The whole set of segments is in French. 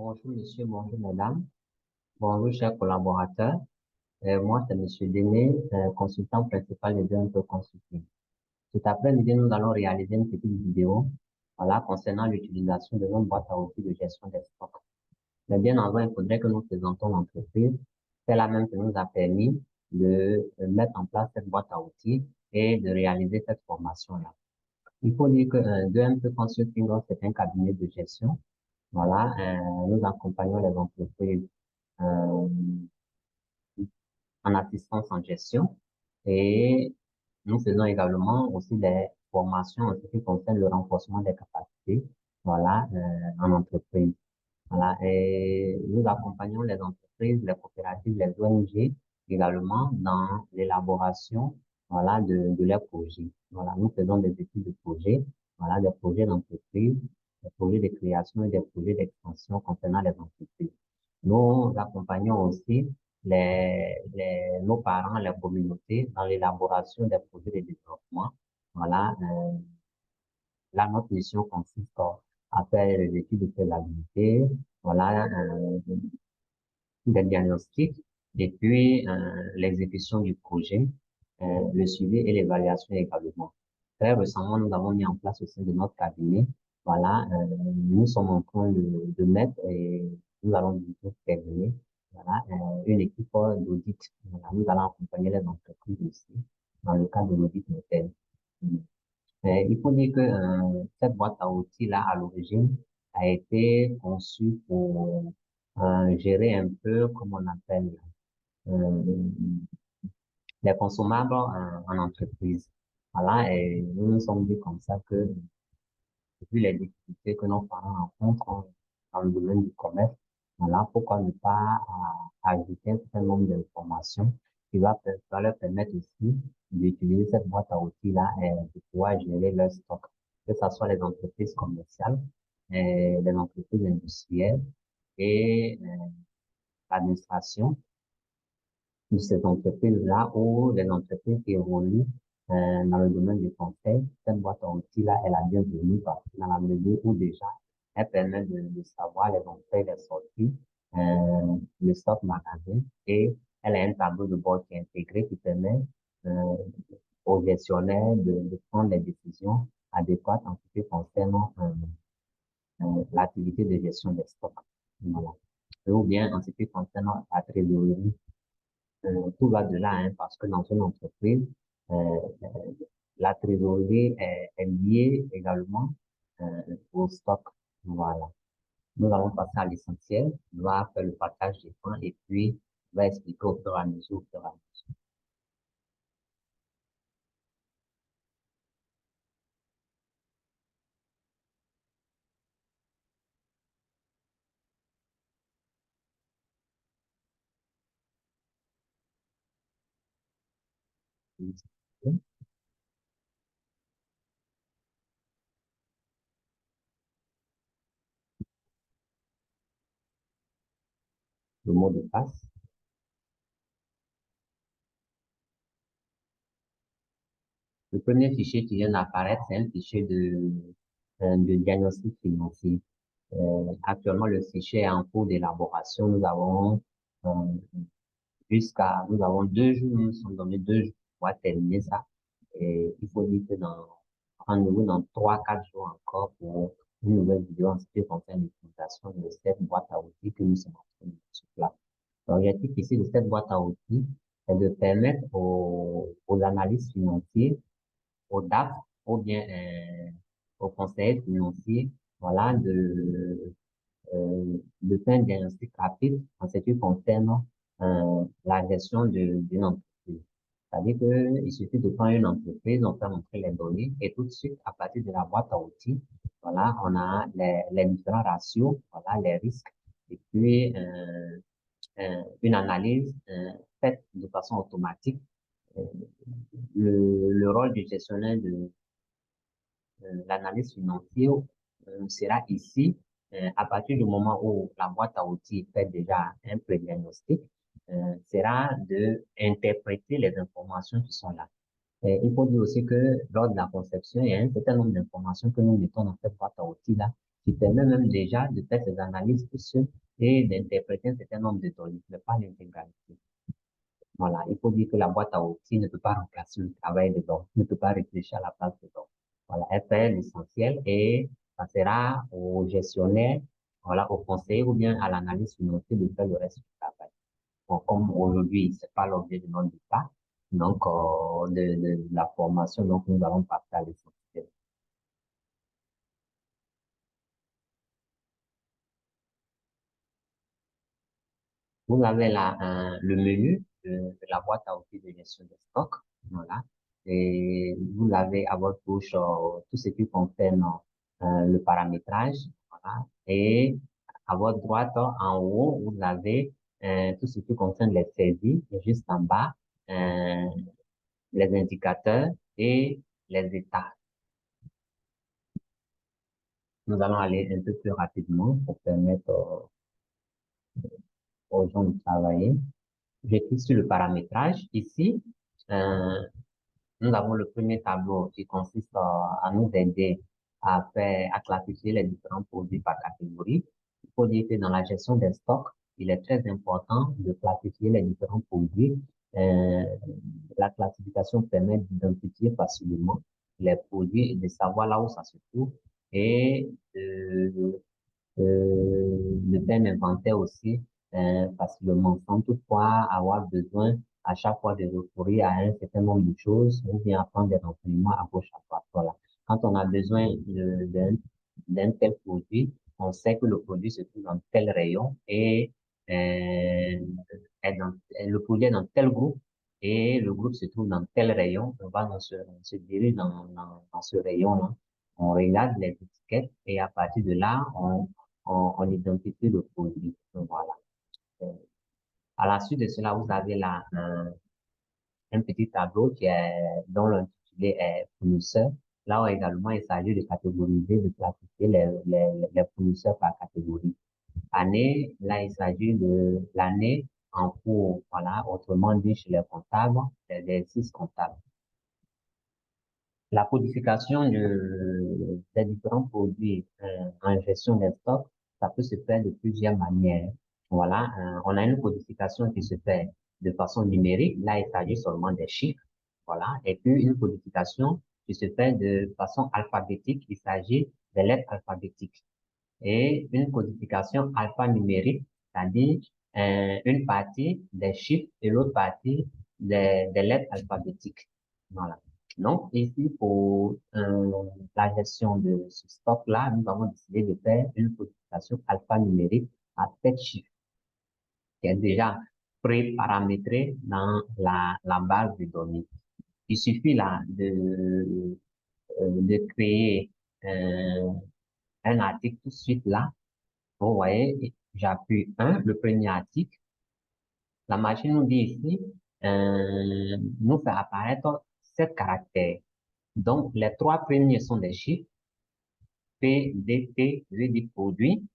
Bonjour monsieur, bonjour madame, bonjour chers collaborateurs. Moi c'est monsieur Denis, consultant principal de Bientôt Consulting. Cet après-midi, nous allons réaliser une petite vidéo, voilà, concernant l'utilisation de notre boîte à outils de gestion des stocks. Mais bien avant, il faudrait que nous présentons l'entreprise. C'est la même qui nous a permis de mettre en place cette boîte à outils et de réaliser cette formation-là. Il faut dire que 2MP Consulting, c'est un cabinet de gestion. Voilà, nous accompagnons les entreprises euh, en assistance en gestion et nous faisons également aussi des formations en ce qui concerne le renforcement des capacités, voilà, en entreprise. Voilà, et nous accompagnons les entreprises, les coopératives, les ONG également dans l'élaboration, voilà, de leurs projets. Voilà, nous faisons des études de projets, voilà, des projets d'entreprise, des projets de création et des projets d'extension concernant les entreprises. Nous accompagnons aussi nos parents, les communautés dans l'élaboration des projets de développement. Voilà, là, notre mission consiste à faire les études de faisabilité, voilà, des diagnostics, et puis l'exécution du projet, le suivi et l'évaluation également. Très récemment, nous avons mis en place au sein de notre cabinet, voilà, nous sommes en train de mettre et nous allons bientôt terminer, voilà, une équipe d'audit. Voilà, nous allons accompagner les entreprises aussi dans le cadre de l'audit interne. Il faut dire que cette boîte à outils-là, à l'origine, a été conçue pour gérer un peu, comme on appelle, euh, les consommables en entreprise. Voilà, et nous nous sommes dit comme ça que, vu les difficultés que nos parents rencontrent dans le domaine du commerce, voilà, pourquoi ne pas ajouter un certain nombre d'informations qui va leur permettre aussi d'utiliser cette boîte à outils-là et de pouvoir gérer leur stock, que ce soit les entreprises commerciales, les entreprises industrielles et l'administration de ces entreprises-là ou les entreprises qui évoluent dans le domaine du conseil. Cette boîte à outils-là, elle a bienvenue parce que dans la mesure où déjà, elle permet de savoir les entrées, les sorties, le stock magasin et elle a un tableau de bord qui est intégré qui permet euh, aux gestionnaires de prendre les décisions adéquates en ce qui concerne l'activité de gestion des stocks. Voilà. Ou bien en ce qui concerne la trésorerie, tout va de là, hein, parce que dans une entreprise, euh, la trésorerie est liée également au stock. Voilà. Nous allons passer à l'essentiel. On va faire le partage des points et puis on va expliquer au fur et à mesure, au fur et à mesure. Le mot de passe. Le premier fichier qui vient d'apparaître, c'est un fichier de diagnostic financier. Actuellement, le fichier est en cours d'élaboration. Euh, nous avons 2 jours, nous nous sommes donné 2 jours pour pouvoir terminer ça. Et il faut dire que rendez-vous dans 3, 4 jours encore pour une nouvelle vidéo en ce qui concerne l'utilisation de cette boîte à outils que nous sommes en train de mettre sur place. L'objectif ici de cette boîte à outils est de permettre aux analystes financiers, aux DAF, ou bien aux conseillers financiers, voilà, de faire un diagnostic rapide en ce qui concerne la gestion d'une entreprise. C'est-à-dire qu'il suffit de prendre une entreprise, on fait entrer les données et tout de suite, à partir de la boîte à outils, voilà, on a les différents ratios, voilà, les risques, et puis une analyse faite de façon automatique. Euh, le rôle du gestionnaire de l'analyse financière sera ici à partir du moment où la boîte à outils fait déjà un pré-diagnostic, sera de interpréter les informations qui sont là. Et il faut dire aussi que lors de la conception, il y a un certain nombre d'informations que nous mettons dans cette boîte à outils-là qui permet même déjà de faire ces analyses dessus et d'interpréter un certain nombre de données, mais pas l'intégralité. Voilà, il faut dire que la boîte à outils ne peut pas remplacer le travail de l'homme, ne peut pas réfléchir à la place de l'homme. Voilà, elle fait l'essentiel et ça sera au gestionnaire, voilà, au conseiller ou bien à l'analyse financière de faire le reste du travail. Bon, comme aujourd'hui, c'est pas l'objet de notre débat, donc de la formation, donc nous allons passer à l'essentiel. Vous avez là le menu de la boîte à outils de gestion des stocks. Voilà. Et vous avez à votre gauche tout ce qui concerne le paramétrage. Voilà. Et à votre droite, en haut, vous avez tout ce qui concerne les saisies. Et juste en bas, euh, les indicateurs et les états. Nous allons aller un peu plus rapidement pour permettre aux gens de travailler. Je clique sur le paramétrage. Ici, euh, nous avons le premier tableau qui consiste à nous aider à classifier les différents produits par catégorie. Il faut dire que dans la gestion des stocks, il est très important de classifier les différents produits. Euh, la classification permet d'identifier facilement les produits et de savoir là où ça se trouve et de faire un inventaire aussi facilement, sans toutefois avoir besoin à chaque fois de recourir à un certain nombre de choses ou bien à prendre des renseignements à gauche à droite. Voilà. Quand on a besoin d'un tel produit, on sait que le produit se trouve dans tel rayon et le produit est dans tel groupe et le groupe se trouve dans tel rayon. On se dirige dans ce rayon-là. On regarde les étiquettes et à partir de là, on identifie le produit. Donc, voilà. Euh, À la suite de cela, vous avez là un petit tableau dont l'intitulé est fournisseur. Là où également, il s'agit de catégoriser, de classifier les fournisseurs par catégorie. Année, là, il s'agit de l'année en cours. Voilà. Autrement dit, chez les comptables, l'exercice comptable. La codification des différents produits en gestion des stocks, ça peut se faire de plusieurs manières. Voilà, on a une codification qui se fait de façon numérique. Là, il s'agit seulement des chiffres. Voilà, et puis une codification qui se fait de façon alphabétique. Il s'agit des lettres alphabétiques. Et une codification alphanumérique, c'est-à-dire une partie des chiffres et l'autre partie des lettres alphabétiques. Voilà. Donc, ici, pour la gestion de ce stock-là, nous avons décidé de faire une codification alphanumérique à 7 chiffres, qui est déjà pré-paramétrée dans la base de données. Il suffit là de créer un article tout de suite là. Vous voyez, j'appuie 1, le premier article. La machine nous dit ici, nous fait apparaître 7 caractères. Donc, les 3 premiers sont des chiffres. P, D, T, veut dire produit,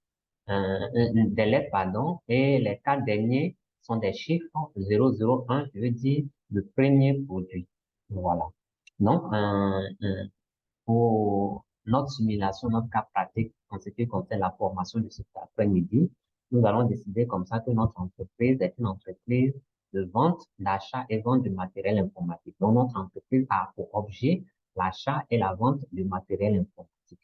des lettres, pardon, et les 4 derniers sont des chiffres. 001 veut dire le premier produit. Voilà. Donc, pour notre simulation, notre cas pratique en ce qui concerne la formation de cet après-midi, nous allons décider comme ça que notre entreprise est une entreprise de vente, d'achat et vente de matériel informatique. Donc, notre entreprise a pour objet l'achat et la vente de matériel informatique.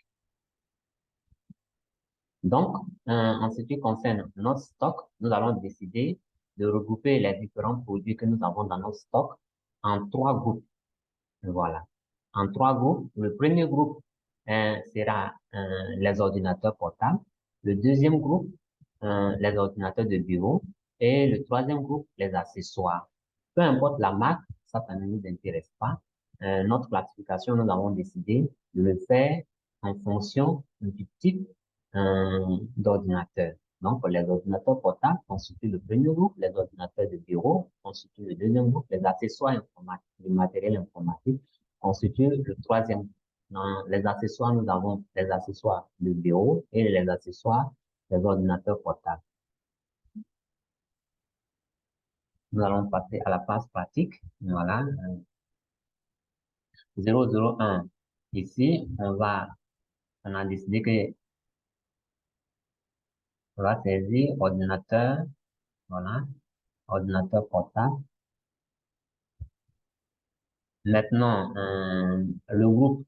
Donc, en ce qui concerne notre stock, nous allons décider de regrouper les différents produits que nous avons dans notre stock en 3 groupes. Voilà. En 3 groupes. Le premier groupe sera les ordinateurs portables. Le deuxième groupe, les ordinateurs de bureau. Et le troisième groupe, les accessoires. Peu importe la marque, ça ne nous intéresse pas. Notre classification, nous avons décidé de le faire en fonction du type d'ordinateur. Donc, les ordinateurs portables constituent le premier groupe, les ordinateurs de bureau constituent le deuxième groupe, les accessoires informatiques, le matériel informatique constituent le troisième. Dans les accessoires, nous avons les accessoires de bureau et les accessoires des ordinateurs portables. Nous allons passer à la phase pratique. Voilà. 001. Ici, on a décidé que On va saisir ordinateur, voilà, ordinateur portable. Maintenant, le groupe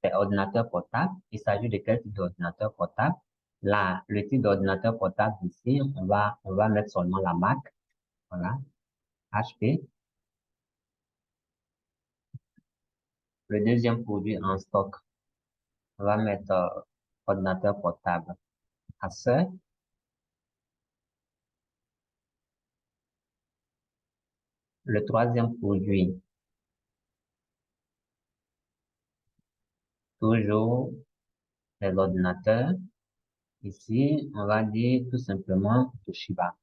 est ordinateur portable. Il s'agit de quel type d'ordinateur portable? Là, le type d'ordinateur portable ici, on va mettre seulement la marque, voilà, HP. Le deuxième produit en stock, on va mettre ordinateur portable Acer. Le troisième produit, toujours les ordinateurs. Ici, on va dire tout simplement Toshiba.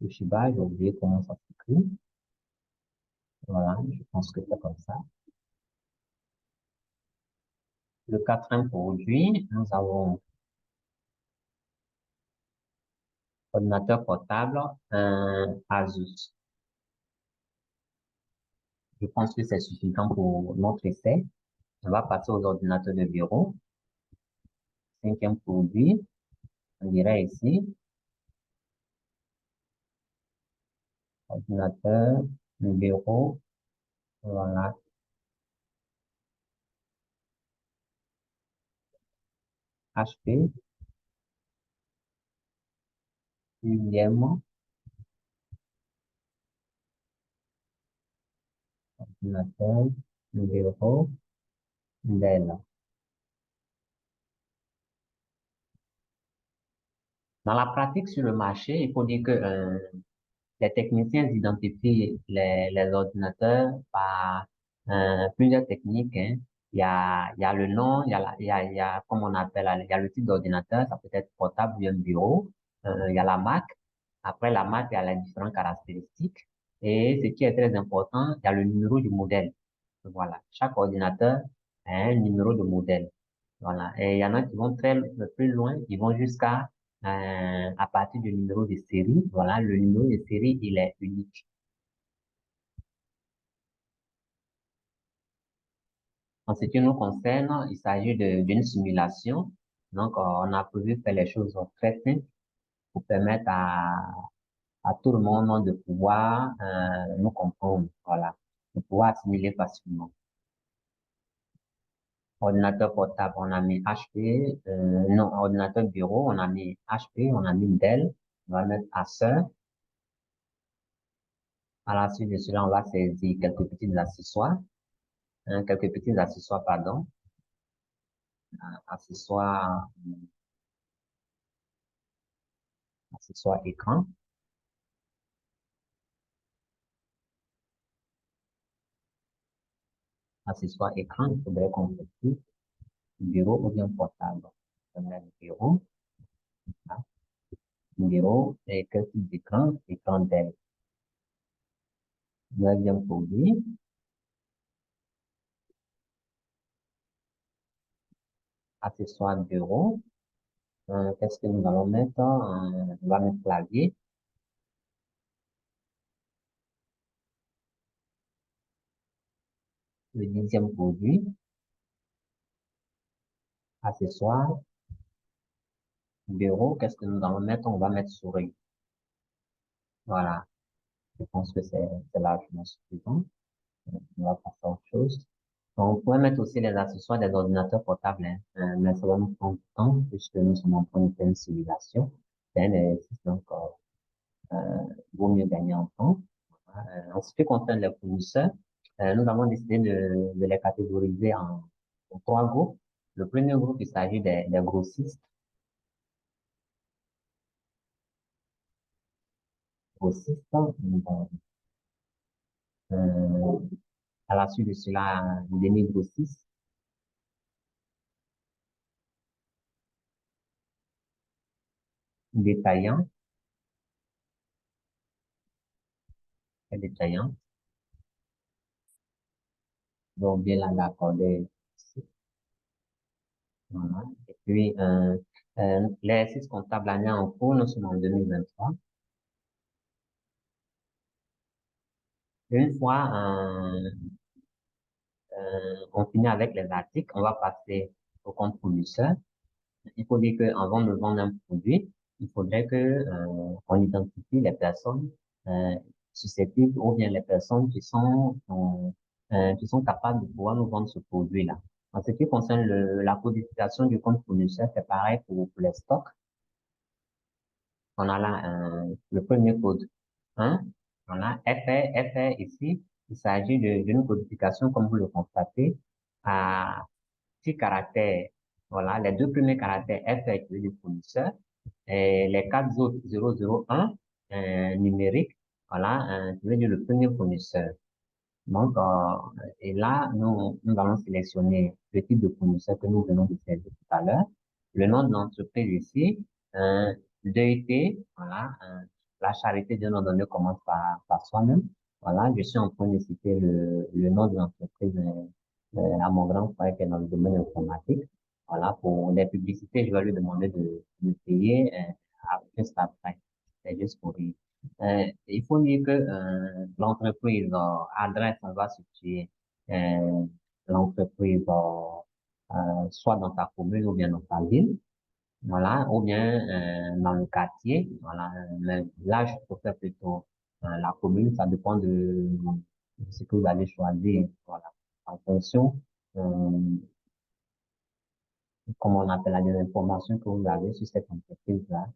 Toshiba, j'ai oublié comment ça s'écrit. Voilà, je pense que c'est comme ça. Le quatrième produit, nous avons ordinateur portable, Asus. Je pense que c'est suffisant pour notre essai. On va passer aux ordinateurs de bureau. Cinquième produit, on dirait ici, ordinateur de bureau, voilà, HP. Sixième, ordinateur de bureau, Dell. Dans la pratique sur le marché, il faut dire que les techniciens identifient les ordinateurs par plusieurs techniques, hein. Il y a le nom, il y a, comme on appelle, il y a le type d'ordinateur, ça peut être portable ou un bureau. Il y a la marque. Après la marque, il y a les différentes caractéristiques. Et ce qui est très important, il y a le numéro du modèle. Voilà. Chaque ordinateur a un numéro de modèle. Voilà. Et il y en a qui vont très plus loin, ils vont jusqu'à à partir du numéro de série. Voilà, le numéro de série, il est unique. En ce qui nous concerne, il s'agit d'une simulation. Donc, on a prévu faire les choses très simples pour permettre à tout le monde de pouvoir nous comprendre. Voilà, de pouvoir assimiler facilement. Ordinateur portable, on a mis HP. Non, ordinateur bureau, on a mis HP, on a mis Dell. On va mettre Acer. À la suite de cela, on va saisir quelques petits accessoires, pardon, accessoires, accessoires écran, accessoires écran, il faudrait qu'on précise bureau ou bien portable. On va mettre bureau, hein, bureau et quel type d'écran? Écran Dell. Deuxième produit, accessoires bureau. Qu'est-ce que nous allons mettre? On va mettre clavier. Le dixième produit, accessoires bureau. Qu'est-ce que nous allons mettre? On va mettre souris. Voilà. Je pense que c'est largement suffisant. On va passer à autre chose. Donc, on pourrait mettre aussi les accessoires des ordinateurs portables, hein. Mais ça va nous prendre du temps puisque nous sommes en train de faire une simulation. C'est un exercice, donc, vaut mieux gagner en temps. En ce qui concerne les fournisseurs, nous avons décidé de les catégoriser en trois groupes. Le premier groupe, il s'agit des grossistes. Grossistes, bon, euh, à la suite de cela, demi-grossistes, détaillants et détaillants. Donc, bien là, d'accorder. Voilà. Et puis, l'exercice comptable année en cours, nous sommes en 2023. Une fois, on finit avec les articles, on va passer au compte fournisseur. Il faut dire qu'avant de vendre un produit, il faudrait que on identifie les personnes euh, susceptibles ou bien les personnes qui sont capables de pouvoir nous vendre ce produit-là. En ce qui concerne la codification du compte fournisseur, c'est pareil pour les stocks. On a là le premier code 1, on a FR ici. Il s'agit d'une codification, comme vous le constatez, à 6 caractères. Voilà, les deux premiers caractères FR qui veut dire fournisseur et les quatre autres 001 numériques, voilà, qui veut dire le premier fournisseur. Donc, et là, nous allons sélectionner le type de fournisseur que nous venons de saisir tout à l'heure. Le nom de l'entreprise ici, DET, voilà, la charité de nom donné commence par soi-même. Voilà, je suis en train de citer le nom de l'entreprise à mon grand frère qui est dans le domaine informatique. Voilà, pour les publicités, je vais lui demander de payer juste après. C'est juste pour lui. Il faut dire que l'entreprise adresse, on va situer l'entreprise soit dans ta commune ou bien dans ta ville, voilà, ou bien dans le quartier, voilà. Mais là, je préfère plutôt la commune, ça dépend de ce que vous allez choisir, voilà, en fonction euh, comme on appelle la des informations que vous avez sur cette entreprise-là,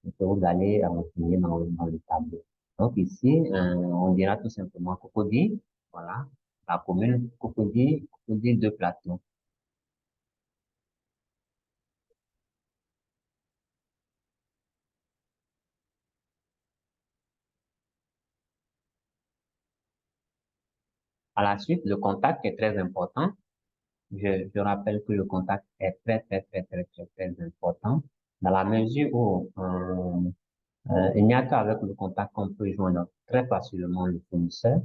et que vous allez renseigner dans le tableau. Donc ici, on dira tout simplement Cocody, voilà, la commune Cocody de Plateau. À la suite, le contact est très important. Je rappelle que le contact est très important dans la mesure où il n'y a qu'avec le contact qu'on peut joindre très facilement le fournisseur.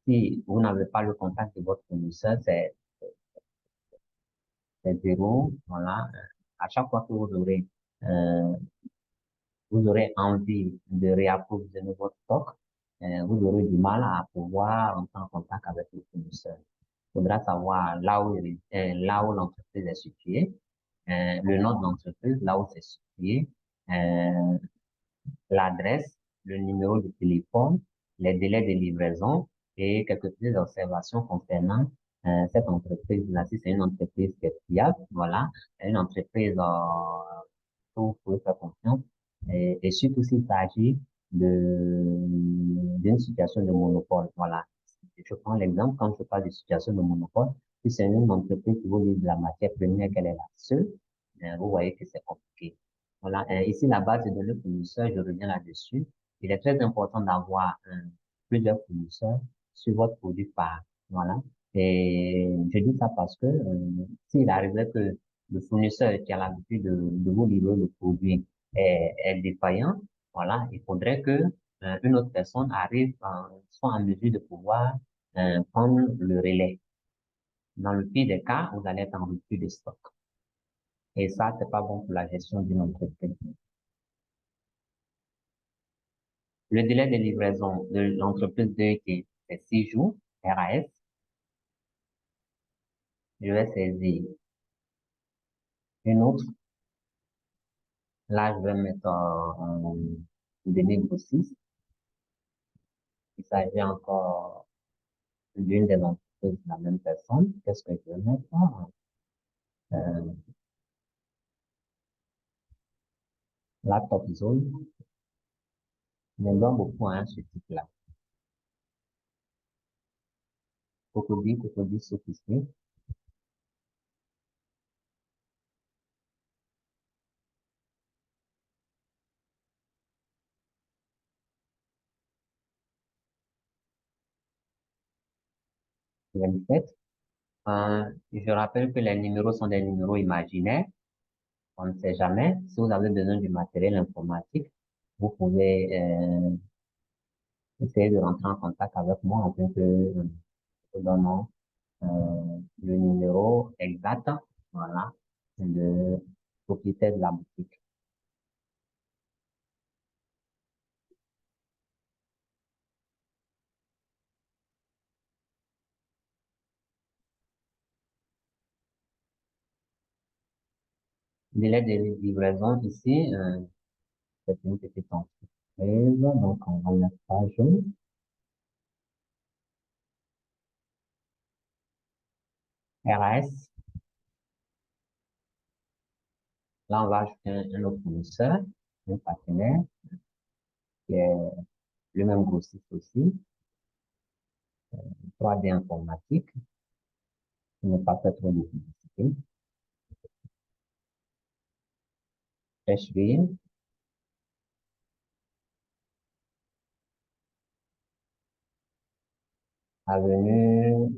Si vous n'avez pas le contact de votre fournisseur, c'est zéro. Voilà. À chaque fois que euh, vous aurez envie de réapprovisionner votre stock, vous aurez du mal à pouvoir entrer en contact avec le fournisseur. Il faudra savoir là où l'entreprise est située, le nom de l'entreprise, là où c'est situé, euh, l'adresse, le numéro de téléphone, les délais de livraison et quelques petites observations concernant cette entreprise-là. Si c'est une entreprise qui est fiable, voilà, une entreprise où vous pouvez faire confiance et surtout s'il s'agit d'une situation de monopole. Voilà. Je prends l'exemple quand je parle de situation de monopole. Si c'est une entreprise qui vous livre de la matière première, qu'elle est la seule, vous voyez que c'est compliqué. Voilà, ici, la base de données fournisseurs, je reviens là-dessus. Il est très important d'avoir plusieurs fournisseurs sur votre produit par. Voilà. Et je dis ça parce que s'il arrivait que le fournisseur qui a l'habitude de vous livrer le produit est défaillant, voilà, il faudrait que une autre personne arrive, soit en mesure de pouvoir prendre le relais. Dans le pire des cas, vous allez être en rupture de stock. Et ça, c'est pas bon pour la gestion d'une entreprise. Le délai de livraison de l'entreprise DET, c'est 6 jours, RAS. Je vais saisir une autre. Là, je vais mettre en délai grossiste. Il s'agit encore d'une des entreprises de la même personne. Qu'est-ce que je vais mettre? Euh, la top zone. Je dois beaucoup à ce type-là. Cocody sophistiqué. Je rappelle que les numéros sont des numéros imaginaires. On ne sait jamais. Si vous avez besoin du matériel informatique, vous pouvez essayer de rentrer en contact avec moi afin que nous vous donnons le numéro exact, voilà, de propriétaire de la boutique. Délai de livraison ici, c'est une petite entreprise, donc on va mettre page. RS, là on va ajouter un autre fournisseur, un partenaire qui est le même grossiste aussi, 3D informatique, qui ne pas faire trop de publicité, HV, Avenue,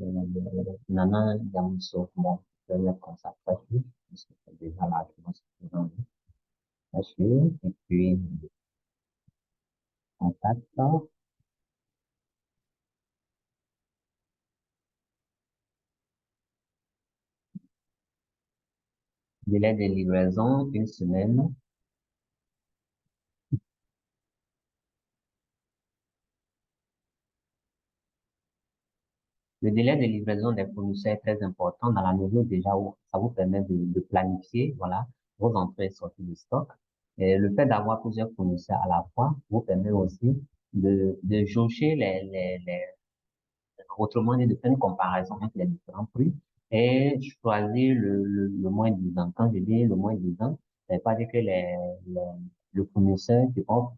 Nana Yamoussouf, bon, je vais mettre comme ça, HV, parce que c'est déjà largement suffisant, HV, et puis contact, délai de livraison, une semaine. Le délai de livraison des fournisseurs est très important dans la mesure déjà où ça vous permet de planifier, voilà, vos entrées et sorties de stock. Et le fait d'avoir plusieurs fournisseurs à la fois vous permet aussi de jauger autrement dit, de faire une comparaison entre les différents prix et choisir le moins disant. Quand je dis le moins disant, ça veut pas dire que les, le fournisseur qui offre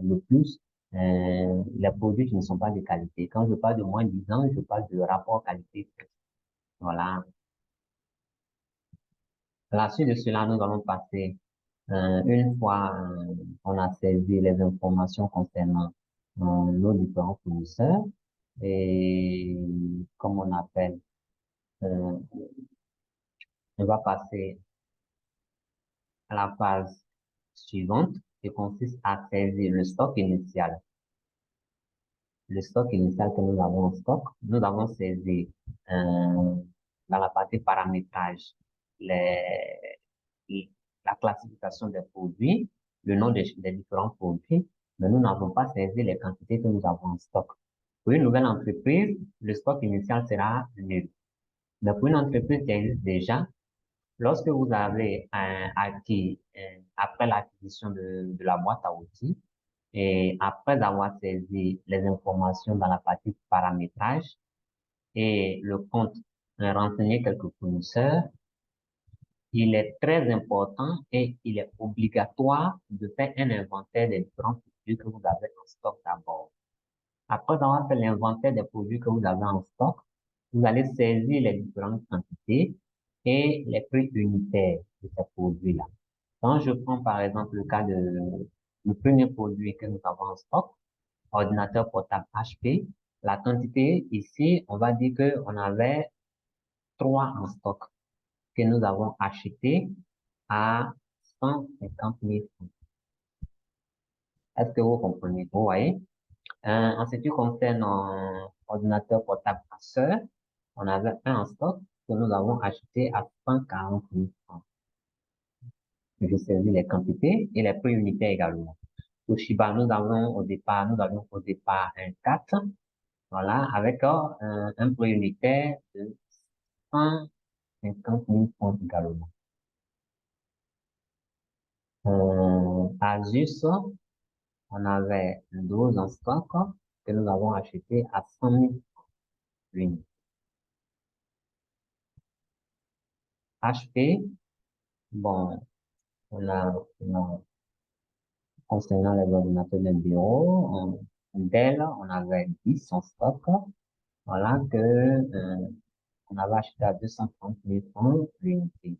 le plus les produits qui ne sont pas de qualité. Quand je parle de moins disant, je parle de rapport qualité-prix. Voilà. À la suite de cela, nous allons passer, une fois on a saisi les informations concernant nos différents fournisseurs et comme on appelle, euh, on va passer à la phase suivante qui consiste à saisir le stock initial. Le stock initial que nous avons en stock, nous avons saisi dans la partie paramétrage les, la classification des produits, le nom des différents produits, mais nous n'avons pas saisi les quantités que nous avons en stock. Pour une nouvelle entreprise, le stock initial sera nul. Mais pour une entreprise qui existe déjà, lorsque vous avez acquis, après l'acquisition de la boîte à outils, et après avoir saisi les informations dans la partie paramétrage et le compte renseigner quelques fournisseurs, il est très important et il est obligatoire de faire un inventaire des différents produits que vous avez en stock d'abord. Après avoir fait l'inventaire des produits que vous avez en stock, vous allez saisir les différentes quantités et les prix unitaires de ces produits-là. Quand je prends par exemple le cas de le premier produit que nous avons en stock, ordinateur portable HP, la quantité ici, on va dire que on avait 3 en stock que nous avons acheté à 150 000 francs. Est-ce que vous comprenez? Vous voyez? En ce qui concerne ordinateur portable Acer, on avait un en stock que nous avons acheté à 140 000 francs. Je saisis les quantités et les prix unitaires également. Toshiba, nous avions au départ un 4, voilà, avec un prix unitaire de 150 000 francs également. Asus, on avait 12 en stock que nous avons acheté à 100 000 francs. HP, bon, on a concernant les ordinateurs de bureau, Dell, on avait 10 en stock. Voilà que, on avait acheté à 230 000 francs l'unité.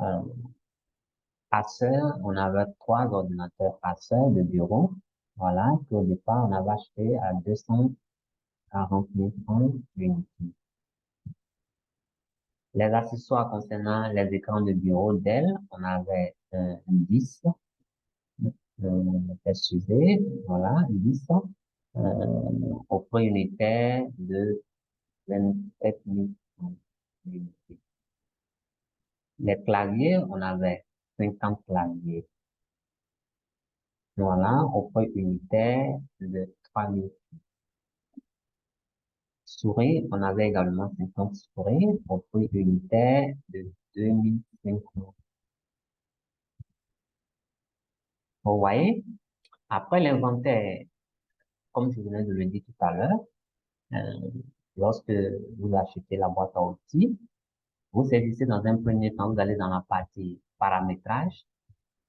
Euh, Acer, on avait 3 ordinateurs Acer de bureau. Voilà, qu'au départ, on avait acheté à 240 000 francs l'unité. Les accessoires concernant les écrans de bureau Dell, on avait 10, excusez, voilà, 10, au prix unitaire de 27 000 francs l'unité. Les claviers, on avait 50 claviers. Voilà, au prix unitaire de 3 000. Souris, on avait également 50 souris au prix unitaire de 2500. Vous voyez, après l'inventaire, comme je venais de le dire tout à l'heure, euh, lorsque vous achetez la boîte à outils, vous saisissez dans un premier temps, vous allez dans la partie paramétrage,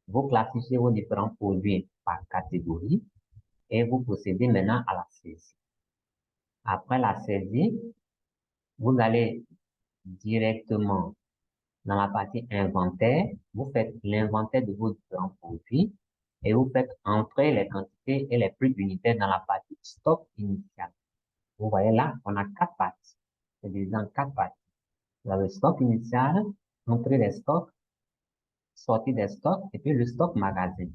vous classifiez vos différents produits par catégorie et vous procédez maintenant à la saisie. Après la saisie, vous allez directement dans la partie inventaire, vous faites l'inventaire de vos différents produits et vous faites entrer les quantités et les prix unitaires dans la partie stock initial. Vous voyez là, on a quatre parties. C'est divisé en quatre parties. Vous avez le stock initial, entrée des stocks, sortie des stocks et puis le stock magasin.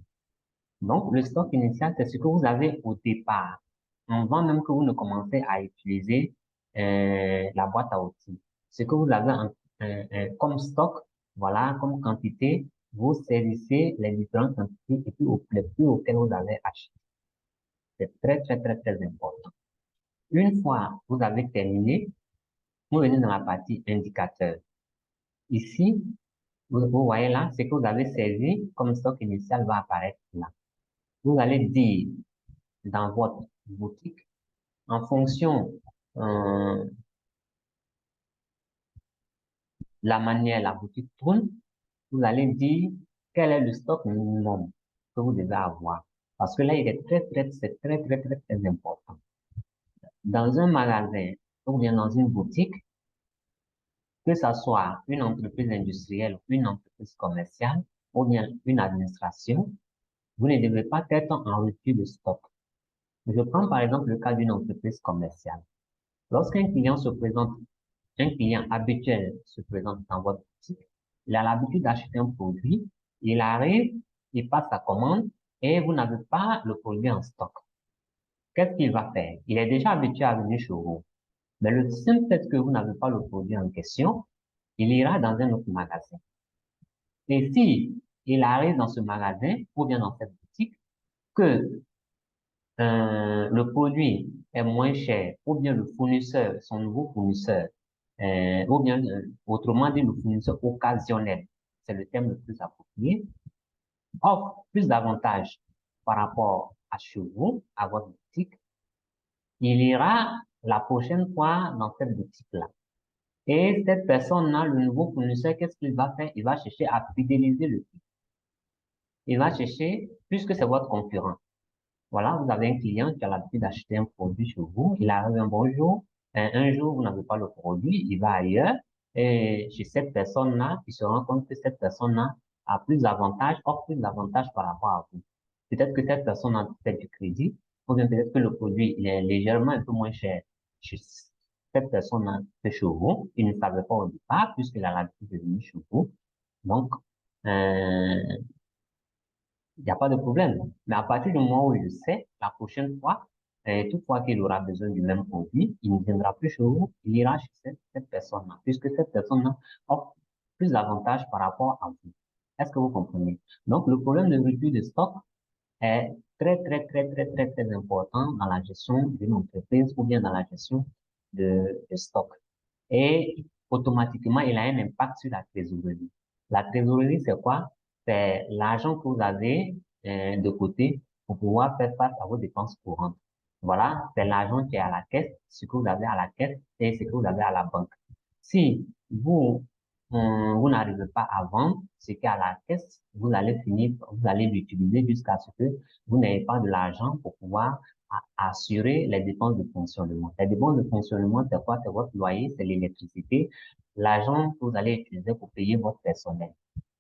Donc, le stock initial, c'est ce que vous avez au départ, avant même que vous ne commencez à utiliser la boîte à outils. Ce que vous avez comme stock, voilà, comme quantité, vous saisissez les différentes quantités et puis les prix auxquels vous avez acheté. C'est très, très, très, très important. Une fois vous avez terminé, vous venez dans la partie indicateur. Ici, vous voyez là, ce que vous avez saisi comme stock initial va apparaître là. Vous allez dire dans votre boutique, en fonction de la manière la boutique tourne, vous allez dire quel est le stock minimum que vous devez avoir. Parce que là, c'est très, très, très, très important. Dans un magasin ou bien dans une boutique, que ce soit une entreprise industrielle, une entreprise commerciale ou bien une administration, vous ne devez pas être en rupture de stock. Je prends par exemple le cas d'une entreprise commerciale. Lorsqu'un client se présente, un client habituel se présente dans votre boutique, il a l'habitude d'acheter un produit, il arrive, il passe sa commande et vous n'avez pas le produit en stock. Qu'est-ce qu'il va faire? Il est déjà habitué à venir chez vous. Mais le simple fait que vous n'avez pas le produit en question, il ira dans un autre magasin. Et si il arrive dans ce magasin ou bien dans cette boutique que le produit est moins cher ou bien le fournisseur, son nouveau fournisseur, ou bien autrement dit le fournisseur occasionnel, c'est le terme le plus approprié, offre plus d'avantages par rapport à chez vous, à votre boutique, il ira la prochaine fois dans cette boutique-là. Et cette personne-là, le nouveau fournisseur, qu'est-ce qu'il va faire? Il va chercher à fidéliser le client. Il va chercher, puisque c'est votre concurrent. Voilà, vous avez un client qui a l'habitude d'acheter un produit chez vous. Il arrive un bon jour. Un jour, vous n'avez pas le produit. Il va ailleurs. Et chez cette personne-là, il se rend compte que cette personne-là a plus d'avantages, offre plus d'avantages par rapport à vous. Peut-être que cette personne a peut-être du crédit, ou bien peut-être que le produit il est légèrement un peu moins cher chez cette personne-là que chez vous. Il ne savait pas au départ, puisqu'il a l'habitude de venir chez vous. Donc, euh, il n'y a pas de problème. Mais à partir du moment où il sait, la prochaine fois, toutefois qu'il aura besoin du même produit, il ne viendra plus chez vous, il ira chez cette personne-là, puisque cette personne-là offre plus d'avantages par rapport à vous. Est-ce que vous comprenez? Donc, le problème de rupture de stock est très, très, très, très, très, très important dans la gestion d'une entreprise ou bien dans la gestion de stock. Et automatiquement, il a un impact sur la trésorerie. La trésorerie, c'est quoi? C'est l'argent que vous avez de côté pour pouvoir faire face à vos dépenses courantes. Voilà, c'est l'argent qui est à la caisse, ce que vous avez à la caisse et ce que vous avez à la banque. Si vous n'arrivez pas à vendre ce qui est à la caisse, vous allez finir, vous allez l'utiliser jusqu'à ce que vous n'ayez pas de l'argent pour pouvoir assurer les dépenses de fonctionnement. Les dépenses de fonctionnement, c'est quoi? C'est votre loyer, c'est l'électricité, l'argent que vous allez utiliser pour payer votre personnel.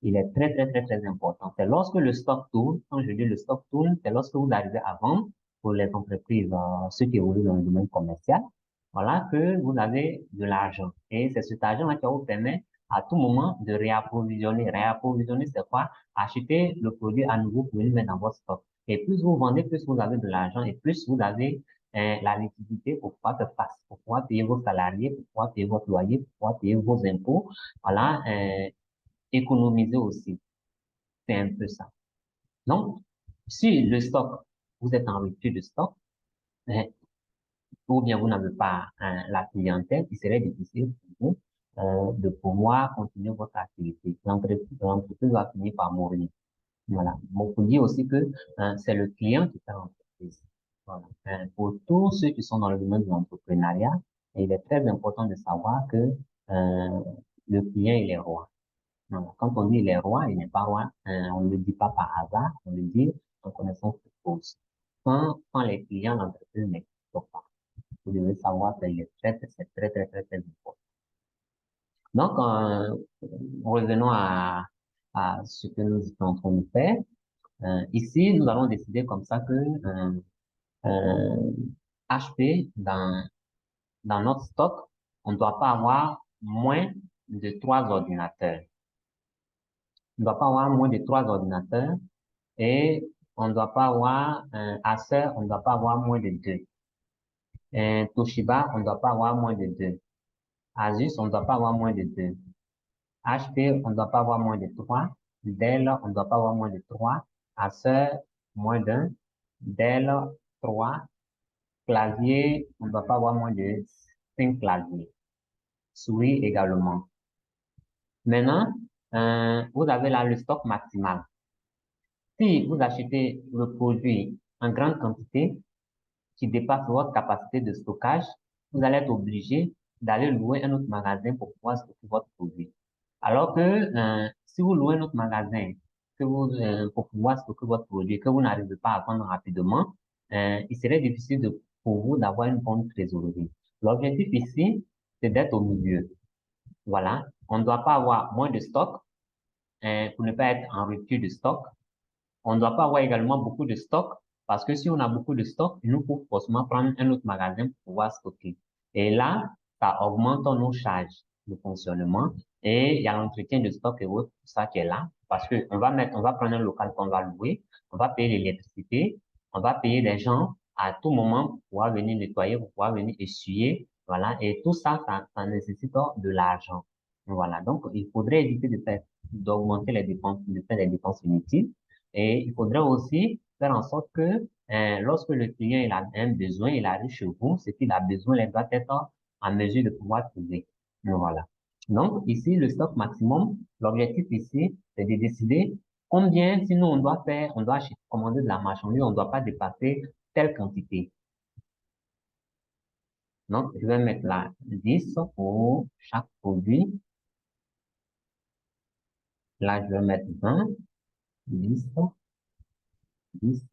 Il est très, très, très, très important. C'est lorsque le stock tourne, quand je dis le stock tourne, c'est lorsque vous arrivez à vendre pour les entreprises, ceux qui évoluent dans le domaine commercial, voilà, que vous avez de l'argent. Et c'est cet argent-là qui vous permet à tout moment de réapprovisionner. Réapprovisionner, c'est quoi? Acheter le produit à nouveau pour le mettre dans votre stock. Et plus vous vendez, plus vous avez de l'argent et plus vous avez la liquidité pour pouvoir faire face, pour pouvoir payer vos salariés, pour pouvoir payer votre loyer, pour pouvoir payer vos impôts. Voilà, économiser aussi. C'est un peu ça. Donc, si le stock, vous êtes en rupture de stock, euh, ou bien vous n'avez pas la clientèle, il serait difficile pour vous de pouvoir continuer votre activité. L'entreprise va finir par mourir. Voilà. Bon, faut dire aussi que c'est le client qui fait l'entreprise. Voilà. Pour tous ceux qui sont dans le domaine de l'entrepreneuriat, il est très important de savoir que le client, il est roi. Voilà. Quand on dit il est roi, il n'est pas roi, on ne le dit pas par hasard, on le dit en connaissance de cause. Quand les clients d'entreprise n'existent pas, vous devez savoir que c'est très, très, très, très important. Donc, revenons à ce que nous étions en train de faire. Ici, nous allons décider comme ça que HP, dans notre stock, on ne doit pas avoir moins de 3 ordinateurs. On ne doit pas avoir moins de 3 ordinateurs et on ne doit pas avoir Acer, on ne doit pas avoir moins de 2. Toshiba, on ne doit pas avoir moins de 2. Asus, on ne doit pas avoir moins de 2. HP, on ne doit pas avoir moins de 3. Dell, on ne doit pas avoir moins de 3. Acer, moins d'un. Dell, 3. Clavier, on ne doit pas avoir moins de 5 claviers. Souris également. Maintenant, vous avez là le stock maximal. Si vous achetez le produit en grande quantité qui dépasse votre capacité de stockage, vous allez être obligé d'aller louer un autre magasin pour pouvoir stocker votre produit. Alors que si vous louez un autre magasin pour pouvoir stocker votre produit que vous n'arrivez pas à vendre rapidement, il serait difficile pour vous d'avoir une bonne trésorerie. L'objectif ici, c'est d'être au milieu. Voilà. On ne doit pas avoir moins de stock pour ne pas être en rupture de stock. On ne doit pas avoir également beaucoup de stock parce que si on a beaucoup de stock, il nous faut forcément prendre un autre magasin pour pouvoir stocker. Et là, ça augmente nos charges de fonctionnement et il y a l'entretien de stock et autres, tout ça qui est là parce que on va prendre un local qu'on va louer, on va payer l'électricité, on va payer des gens à tout moment pour pouvoir venir nettoyer, pour pouvoir venir essuyer, voilà. Et tout ça, ça nécessite de l'argent. Voilà. Donc, il faudrait éviter d'augmenter les dépenses, de faire des dépenses inutiles. Et il faudrait aussi faire en sorte que lorsque le client il a un besoin, il arrive chez vous, ce qu'il a besoin, il doit être en mesure de pouvoir trouver. Voilà. Donc, ici, le stock maximum, l'objectif ici, c'est de décider combien, sinon on doit commander de la marchandise, on ne doit pas dépasser telle quantité. Donc, je vais mettre là 10 pour chaque produit. Là, je vais mettre 20, 10, 10,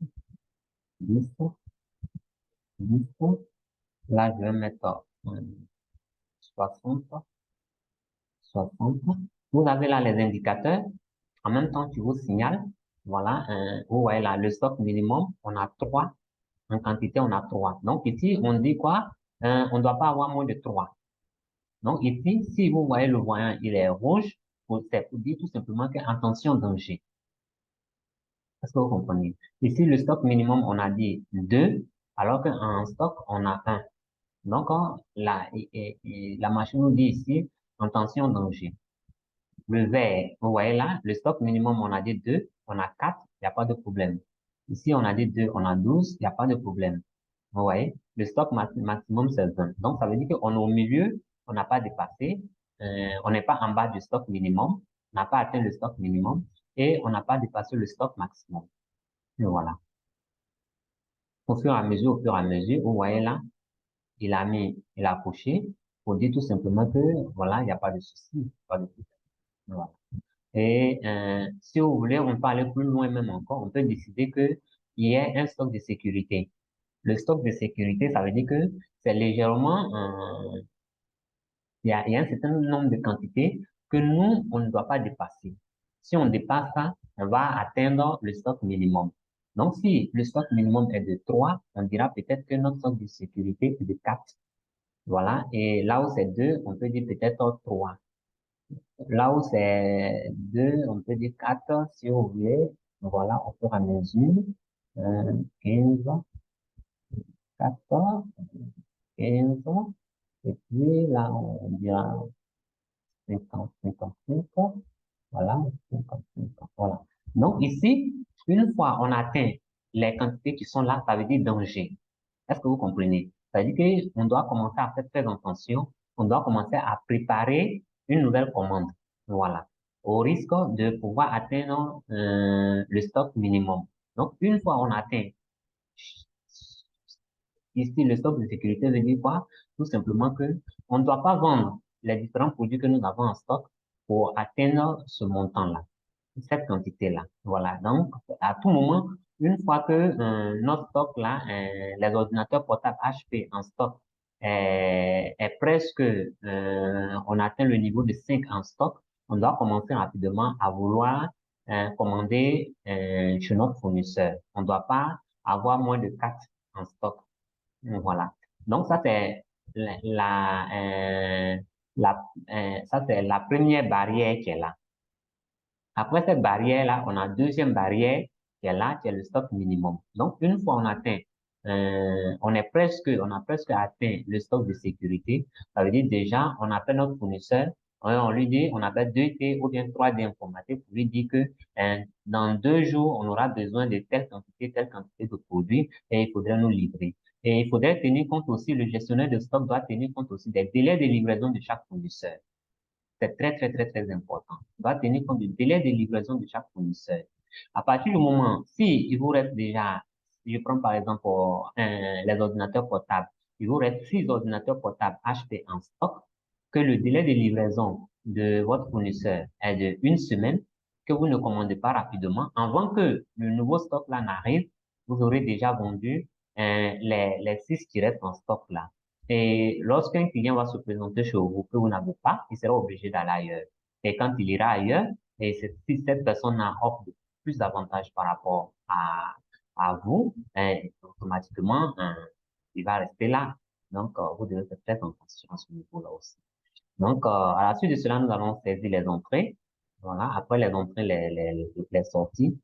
10, 10. Là, je vais mettre 60, 60. Vous avez là les indicateurs. En même temps, tu vous signales. Voilà, vous voyez là, le stock minimum, on a 3. En quantité, on a 3. Donc ici, on dit quoi? On ne doit pas avoir moins de 3. Donc ici, si vous voyez le voyant, il est rouge, c'est pour dire tout simplement que attention, danger. Est-ce que vous comprenez? Ici, le stock minimum, on a dit 2, alors qu'en stock, on a 1. Donc, la machine nous dit ici, attention, danger. Le vert, vous voyez là, le stock minimum, on a dit 2, on a 4, il n'y a pas de problème. Ici, on a dit 2, on a 12, il n'y a pas de problème. Vous voyez, le stock maximum, c'est 20. Donc, ça veut dire qu'on est au milieu, on n'a pas dépassé, on n'est pas en bas du stock minimum, on n'a pas atteint le stock minimum et on n'a pas dépassé le stock maximum. Et voilà. Au fur et à mesure, vous voyez là, il a coché pour dire tout simplement que, voilà, il n'y a pas de souci, pas de souci. Voilà. Et si vous voulez, on peut aller plus loin même encore, on peut décider que il y ait un stock de sécurité. Le stock de sécurité, ça veut dire que c'est légèrement, il y a un certain nombre de quantités que nous, on ne doit pas dépasser. Si on dépasse ça, on va atteindre le stock minimum. Donc, si le stock minimum est de 3, on dira peut-être que notre stock de sécurité est de 4. Voilà. Et là où c'est 2, on peut dire peut-être 3. Là où c'est 2, on peut dire 4 si vous voulez. Voilà, au fur et à mesure. 15, 14, 15. Et puis là, on dira 50, 55. Voilà, 55. Voilà. Donc ici, une fois on atteint les quantités qui sont là, ça veut dire danger. Est-ce que vous comprenez? C'est-à-dire qu'on doit commencer à faire très attention, on doit commencer à préparer une nouvelle commande. Voilà. Au risque de pouvoir atteindre le stock minimum. Donc, une fois on atteint ici le stock de sécurité, veut dire quoi? Tout simplement que on ne doit pas vendre les différents produits que nous avons en stock pour atteindre ce montant-là, cette quantité-là. Voilà. Donc, à tout moment, une fois que notre stock là, les ordinateurs portables HP en stock est presque, on atteint le niveau de 5 en stock, on doit commencer rapidement à vouloir commander chez notre fournisseur. On ne doit pas avoir moins de 4 en stock. Voilà. Donc, ça, c'est la, ça, c'est la première barrière qui est là. Après cette barrière-là, on a une deuxième barrière qui est là, qui est le stock minimum. Donc, une fois on atteint, on a presque atteint le stock de sécurité. Ça veut dire déjà, on appelle notre fournisseur, on lui dit, on appelle 2T ou bien 3D informatique pour lui dire que dans 2 jours, on aura besoin de telle quantité de produits et il faudrait nous livrer. Et il faudrait tenir compte aussi, le gestionnaire de stock doit tenir compte aussi des délais de livraison de chaque fournisseur. C'est très, très, très, très important. On doit tenir compte du délai de livraison de chaque fournisseur. À partir du moment, si il vous reste déjà, si je prends par exemple les ordinateurs portables, il vous reste 6 ordinateurs portables HP en stock, que le délai de livraison de votre fournisseur est de 1 semaine, que vous ne commandez pas rapidement, avant que le nouveau stock là n'arrive, vous aurez déjà vendu les 6 qui restent en stock là. Et lorsqu'un client va se présenter chez vous que vous n'avez pas, il sera obligé d'aller ailleurs. Et quand il ira ailleurs, et si cette personne a offre de plus d'avantages par rapport à vous, automatiquement, il va rester là. Donc, vous devez faire très attention à ce niveau-là aussi. Donc, à la suite de cela, nous allons saisir les entrées. Voilà. Après les entrées, les sorties.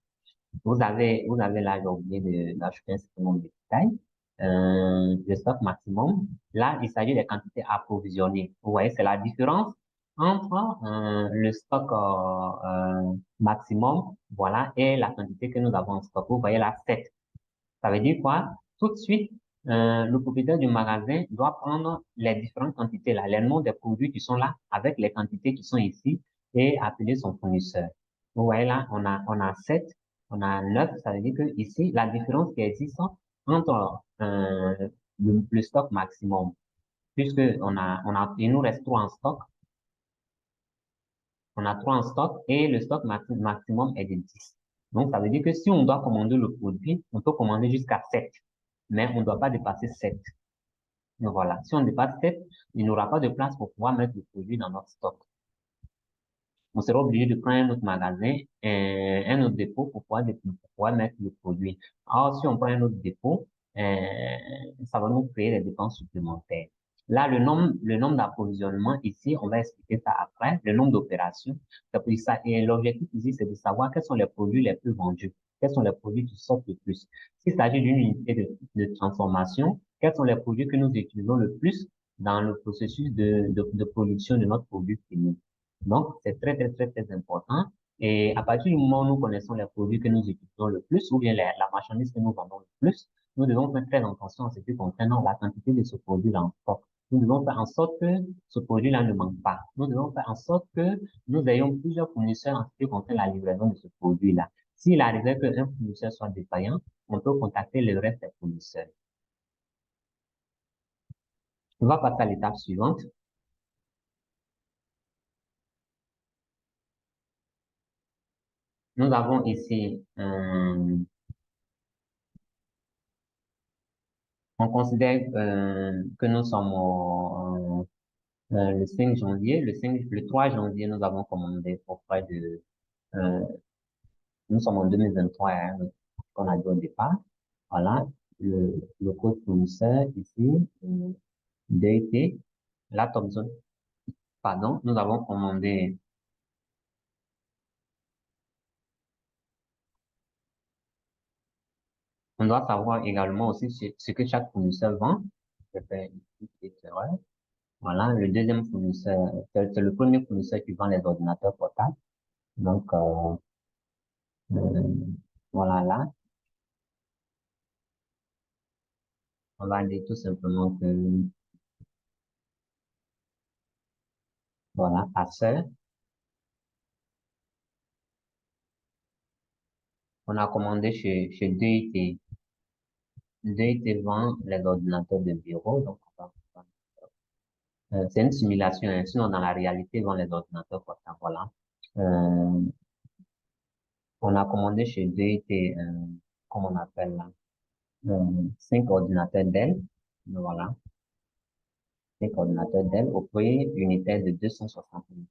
Vous avez là, j'ai oublié d'ajouter un certain nombre de détails. Le stock maximum. Là, il s'agit des quantités approvisionnées. Vous voyez, c'est la différence entre le stock maximum, voilà, et la quantité que nous avons en stock. Vous voyez là, 7. Ça veut dire quoi? Tout de suite, le propriétaire du magasin doit prendre les différentes quantités là, les noms des produits qui sont là, avec les quantités qui sont ici, et appeler son fournisseur. Vous voyez là, on a 7, on a 9, ça veut dire que ici, la différence qui existe entre le stock maximum, puisque il nous reste 3 en stock, on a 3 en stock et le stock maximum est de 10. Donc, ça veut dire que si on doit commander le produit, on peut commander jusqu'à 7, mais on ne doit pas dépasser 7. Donc, voilà. Si on dépasse 7, il n'y aura pas de place pour pouvoir mettre le produit dans notre stock. On sera obligé de prendre un autre magasin, un autre dépôt pour pouvoir mettre le produit. Alors, si on prend un autre dépôt, ça va nous créer des dépenses supplémentaires. Là, le nombre d'approvisionnement ici, on va expliquer ça après, le nombre d'opérations. C'est pour ça. Et l'objectif ici, c'est de savoir quels sont les produits les plus vendus, quels sont les produits qui sortent le plus. S'il s'agit d'une unité de transformation, quels sont les produits que nous utilisons le plus dans le processus de production de notre produit fini. Donc, c'est très, très, très, très important. Et à partir du moment où nous connaissons les produits que nous utilisons le plus, ou bien la marchandise que nous vendons le plus, nous devons faire très attention à ce qui concerne la quantité de ce produit-là en stock. Nous devons faire en sorte que ce produit-là ne manque pas. Nous devons faire en sorte que nous ayons plusieurs fournisseurs en ce qui concerne la livraison de ce produit-là. S'il arrivait qu'un fournisseur soit défaillant, on peut contacter le reste des fournisseurs. On va passer à l'étape suivante. Nous avons ici on considère que nous sommes le 5 janvier. Le 3 janvier, nous avons commandé auprès de... Euh, nous sommes en 2023, hein, qu'on a dit au départ. Voilà, le code fournisseur ici, DT, la Thompson. Pardon, nous avons commandé... On doit savoir également aussi ce que chaque fournisseur vend. Je fais une petite erreur. Voilà, le deuxième fournisseur, c'est le premier fournisseur qui vend les ordinateurs portables. Donc, voilà là. On va dire tout simplement que, voilà, à ce, on a commandé chez DIT. DIT vend les ordinateurs de bureau, donc c'est une simulation, hein. Sinon, dans la réalité, ils vendent les ordinateurs portables, voilà. Euh, on a commandé chez DIT, comment on appelle là, 5 ordinateurs Dell, voilà, 5 ordinateurs Dell au prix unitaire de 260 000.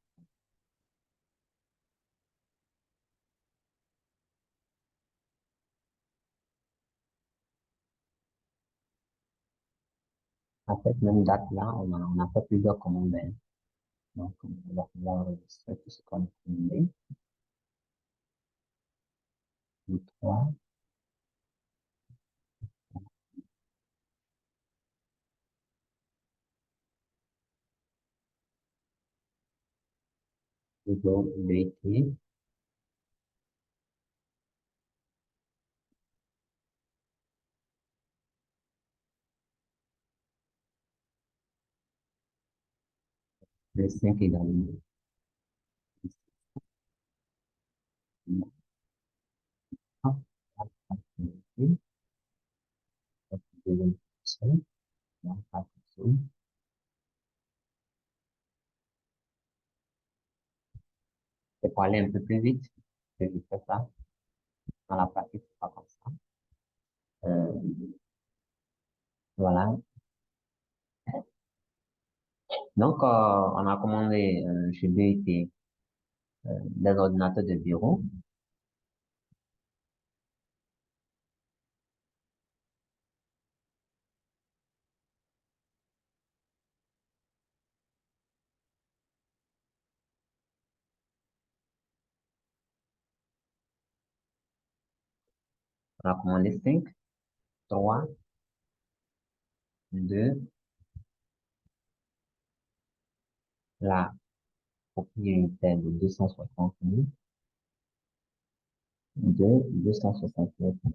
À cette même date-là, on a fait plusieurs commandes, hein. Donc, on va pouvoir enregistrer tout ce qu'on a commandé. Le 3, toujours DIT, le 5 également. C'est pour aller un peu plus vite que je fais ça. Dans la pratique, c'est pas comme ça. Euh, voilà. Donc, on a commandé chez BIT des ordinateurs de bureau. On a commandé 5, 3, 2, la propriétaire de 260 000, 2, 269 000.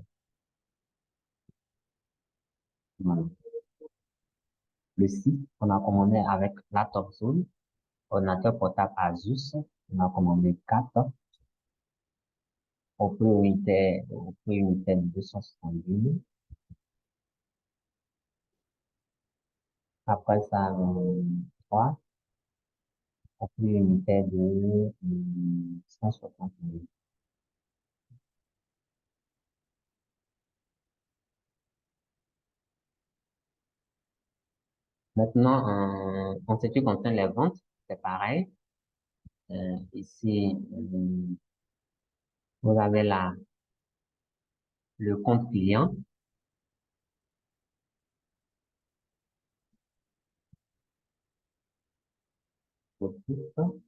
Voilà. Le 6, on a commandé avec la Top Zone, ordinateur portable Asus. On a commandé 4 au prix unitaire de 270 000. Après ça, 3 au prix unitaire de 160 000. Maintenant, en ce qui concerne les ventes, c'est pareil. Ici, vous avez là le compte client. Au titre.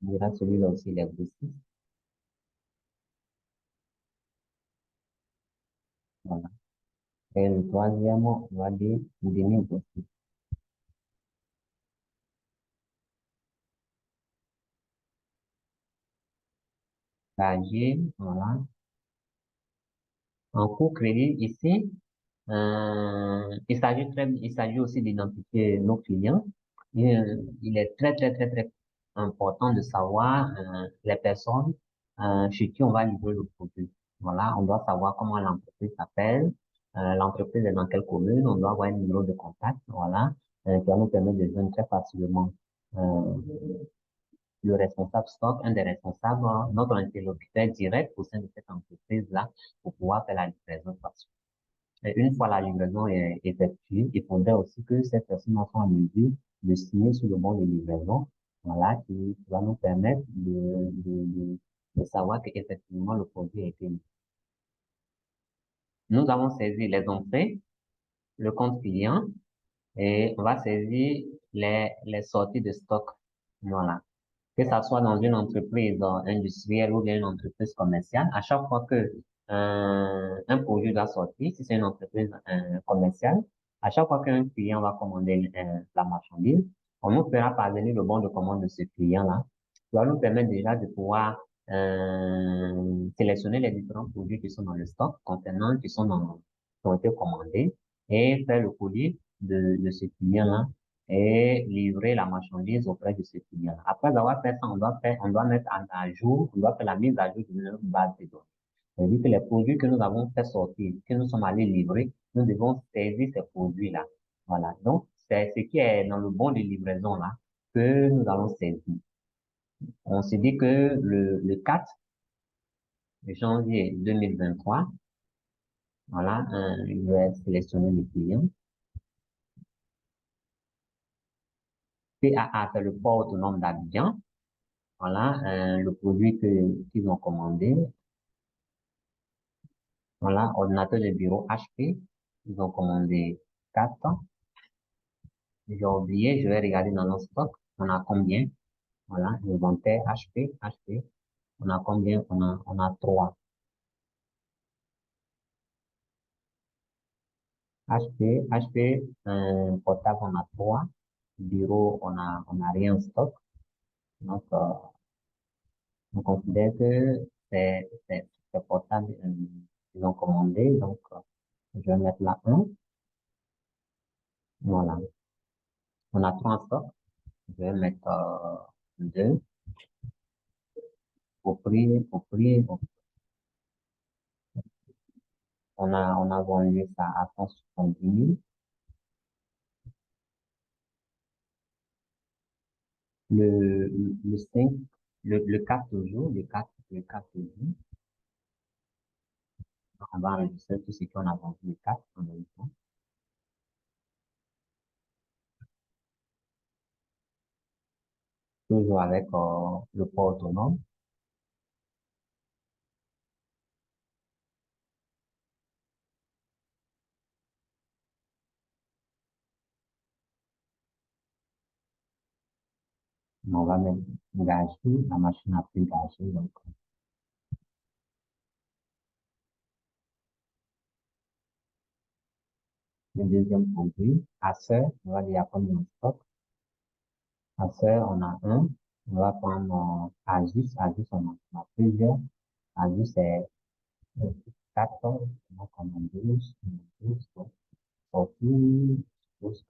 On dira celui-là aussi, il est grossiste. Voilà. Et le troisième, on va dire demi-grossiste. Âgé, voilà. En cours crédit, ici, il s'agit aussi d'identifier nos clients. Et, il est très, très, très, très important de savoir les personnes chez qui on va livrer le produit. Voilà, on doit savoir comment l'entreprise s'appelle, l'entreprise est dans quelle commune, on doit avoir un numéro de contact, voilà, qui va nous permettre de joindre très facilement euh, le responsable stock, un des responsables, notre interlocuteur direct au sein de cette entreprise-là pour pouvoir faire la livraison facile. Et une fois la livraison est effectuée, il faudrait aussi que cette personne soit en mesure de signer sur le bon de livraison, voilà, qui va nous permettre de savoir qu'effectivement le produit a été livré. Nous avons saisi les entrées, le compte client, et on va saisir les sorties de stock. Voilà. Que ça soit dans une entreprise industrielle ou bien une entreprise commerciale, à chaque fois que un produit doit sortir, si c'est une entreprise commerciale, à chaque fois qu'un client va commander la marchandise, on nous fera parvenir le bon de commande de ce client-là, qui va nous permettre déjà de pouvoir sélectionner les différents produits qui sont dans le stock contenant, qui sont ont été commandés et faire le colis de ce client-là et livrer la marchandise auprès de ce client-là. Après avoir fait ça, on doit mettre à jour, on doit faire la mise à jour de notre base de données. C'est-à-dire que les produits que nous avons fait sortir, que nous sommes allés livrer, nous devons saisir ces produits-là. Voilà. Donc, c'est ce qui est dans le bon de livraison là que nous allons saisir. On se dit que le 4 janvier 2023, voilà, je vais sélectionner le client. PAA, c'est le port autonome d'Abidjan. Voilà, le produit qu'ils ont commandé. Voilà, ordinateur de bureau HP. Ils ont commandé 4. J'ai oublié, je vais regarder dans notre stock. On a combien? Voilà, inventaire HP. On a combien? On a 3. HP, portable, on a 3. Bureau, on a rien en stock. Donc, on considère que c'est portable, ils ont commandé. Donc, je vais mettre là 1. Voilà. On a 3 en stock. Je vais mettre 2. On a vendu ça à 170 000. Le, le 5, le 4 toujours, le 4 toujours. On va enregistrer tout ce qu'on a vendu le 4 en même temps. Toujours avec le port autonome. On va mettre gâcher, la machine a pris gâcher. Donc, le deuxième produit, Acer, on va dire combien en stock. Acer, on a un. On va prendre Asus. Asus, on a plusieurs. Asus, c'est 14. Donc, on a 12. On a 12. Donc, sorti, 12,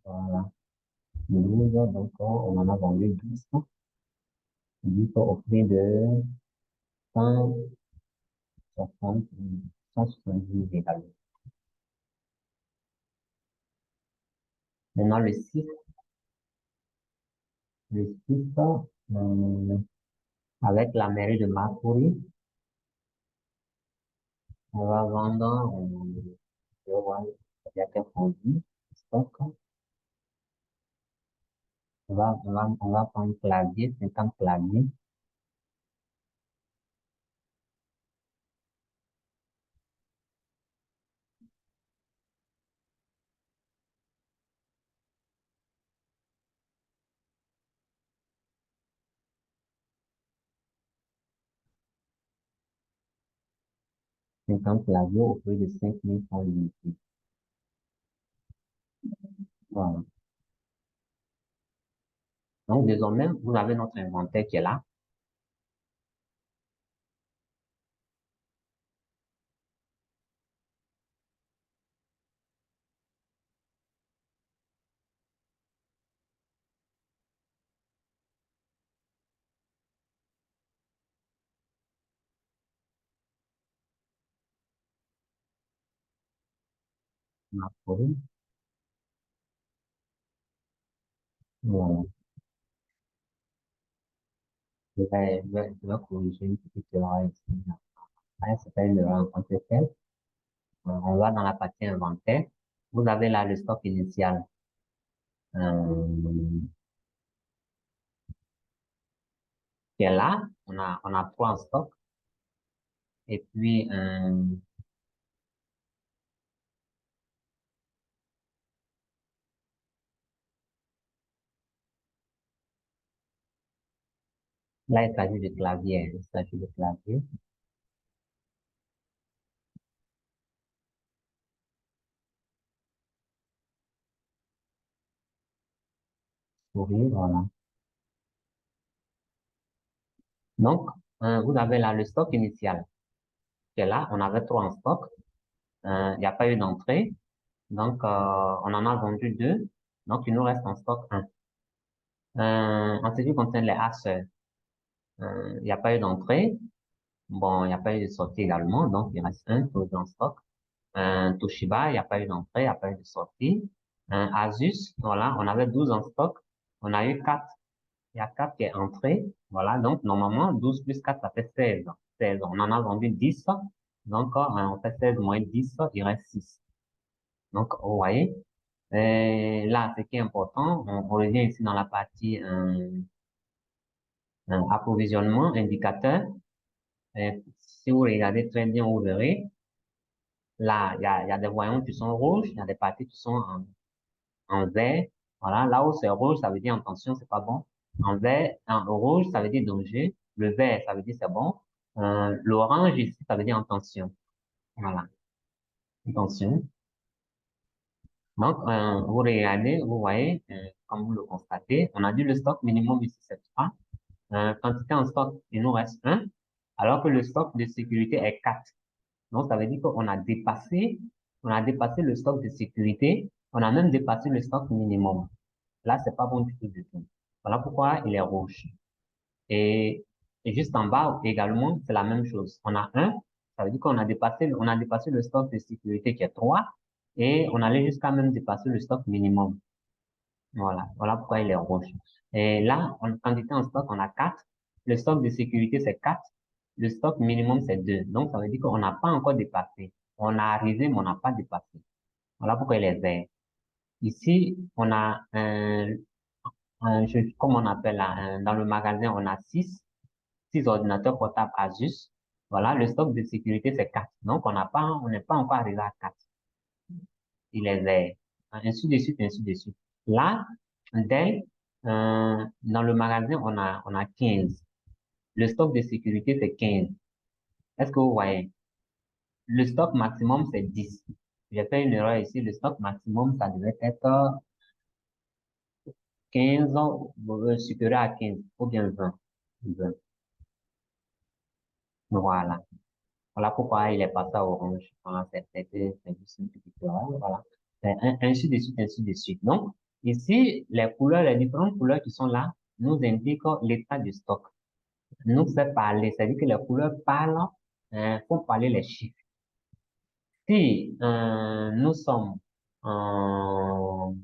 voilà. 12, donc, on en a vendu 10. 10 au prix de 160, 170 également. Maintenant, le 6, avec la mairie de Makuri, on va vendre, je vois, il y a quelques produits, stock. On va prendre clavier, 50 claviers. Cinquante claviers au prix de 5 100 unités. Voilà. Donc, désormais, vous avez notre inventaire qui est là. Makuri. Voilà. Je vais corriger une petite erreur ici. Ouais, c'est pas une erreur en tant que telle. On va dans la partie inventaire. Vous avez là le stock initial euh, qui est là. On a 3 en stock. Et puis, là, il s'agit de clavier. Il s'agit de clavier. Souris, voilà. Donc, vous avez là le stock initial. qui est là. On avait 3 en stock. Il n'y a pas eu d'entrée. Donc, on en a vendu 2. Donc, il nous reste en stock 1. En ce qui concerne les Acer, il n'y a pas eu d'entrée. Bon, il n'y a pas eu de sortie également. Donc, il reste un toujours en stock. Toshiba, il n'y a pas eu d'entrée, il n'y a pas eu de sortie. Asus, voilà, on avait 12 en stock. On a eu 4. Il y a 4 qui est entré. Voilà, donc normalement, 12 plus 4, ça fait 16. 16. On en a vendu 10. Donc, on fait 16 moins 10, il reste 6. Donc, vous voyez, là, ce qui est important, on revient ici dans la partie approvisionnement, indicateur. Si vous regardez très bien, vous verrez, là, il y a des voyants qui sont rouges, il y a des parties qui sont en vert. Voilà, là où c'est rouge, ça veut dire attention, c'est pas bon. En vert, en rouge, ça veut dire danger. Le vert, ça veut dire c'est bon. L'orange ici, ça veut dire attention. Voilà, attention. Donc, vous regardez, vous voyez, comme vous le constatez, on a dit le stock minimum ici, c'est 3. Quantité en stock, il nous reste 1, alors que le stock de sécurité est 4. Donc, ça veut dire on a dépassé le stock de sécurité, on a même dépassé le stock minimum. Là, c'est pas bon du tout, du tout. Voilà pourquoi il est rouge. Et, et juste en bas également, c'est la même chose. On a 1, ça veut dire on a dépassé le stock de sécurité qui est 3, et on allait jusqu'à même dépasser le stock minimum. Voilà, voilà pourquoi il est rouge. Et là, en quantité en stock, on a 4. Le stock de sécurité, c'est 4. Le stock minimum, c'est 2. Donc, ça veut dire qu'on n'a pas encore dépassé. On a arrivé, mais on n'a pas dépassé. Voilà pourquoi il est vert. Ici, on a comme on appelle là, dans le magasin, on a 6 ordinateurs portables Asus. Voilà, le stock de sécurité, c'est 4. Donc, on n'est pas encore arrivé à 4. Il est vert. Ainsi de suite, ainsi de suite. Là, Dell, dans le magasin, on a 15. Le stock de sécurité, c'est 15. Est-ce que vous voyez? Le stock maximum, c'est 10. J'ai fait une erreur ici. Le stock maximum, ça devait être 15, supérieur à 15, ou bien 20. 20. Voilà. Voilà pourquoi il est passé à orange. Voilà, c'est juste une petite erreur. Voilà. Ainsi de suite, ainsi de suite. Donc, ici, les différentes couleurs qui sont là, nous indiquent l'état du stock. Nous fait parler, c'est-à-dire que les couleurs parlent, font parler les chiffres. Si nous sommes en,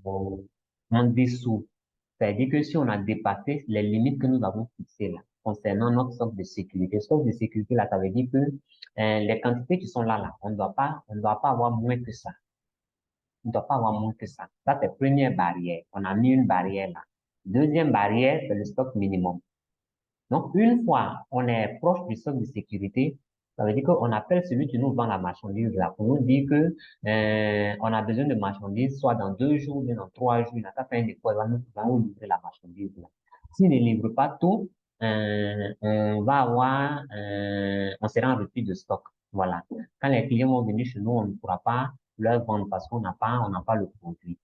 en dessous, c'est-à-dire que si on a dépassé les limites que nous avons fixées là, concernant notre stock de sécurité, stock de sécurité là, ça veut dire que les quantités qui sont là, on ne doit pas avoir moins que ça. On ne doit pas avoir moins que ça. Ça, c'est première barrière. On a mis une barrière là. Deuxième barrière, c'est le stock minimum. Donc, une fois on est proche du stock de sécurité, ça veut dire qu'on appelle celui qui nous vend la marchandise là pour nous dire que on a besoin de marchandises soit dans 2 jours, bien dans 3 jours. Il n'a pas fait un dépôt, il va nous livrer la marchandise là. S'il ne livre pas tout, on sera en rupture de stock. Voilà. Quand les clients vont venir chez nous, on ne pourra pas leur vendre parce on n'a pas le produit.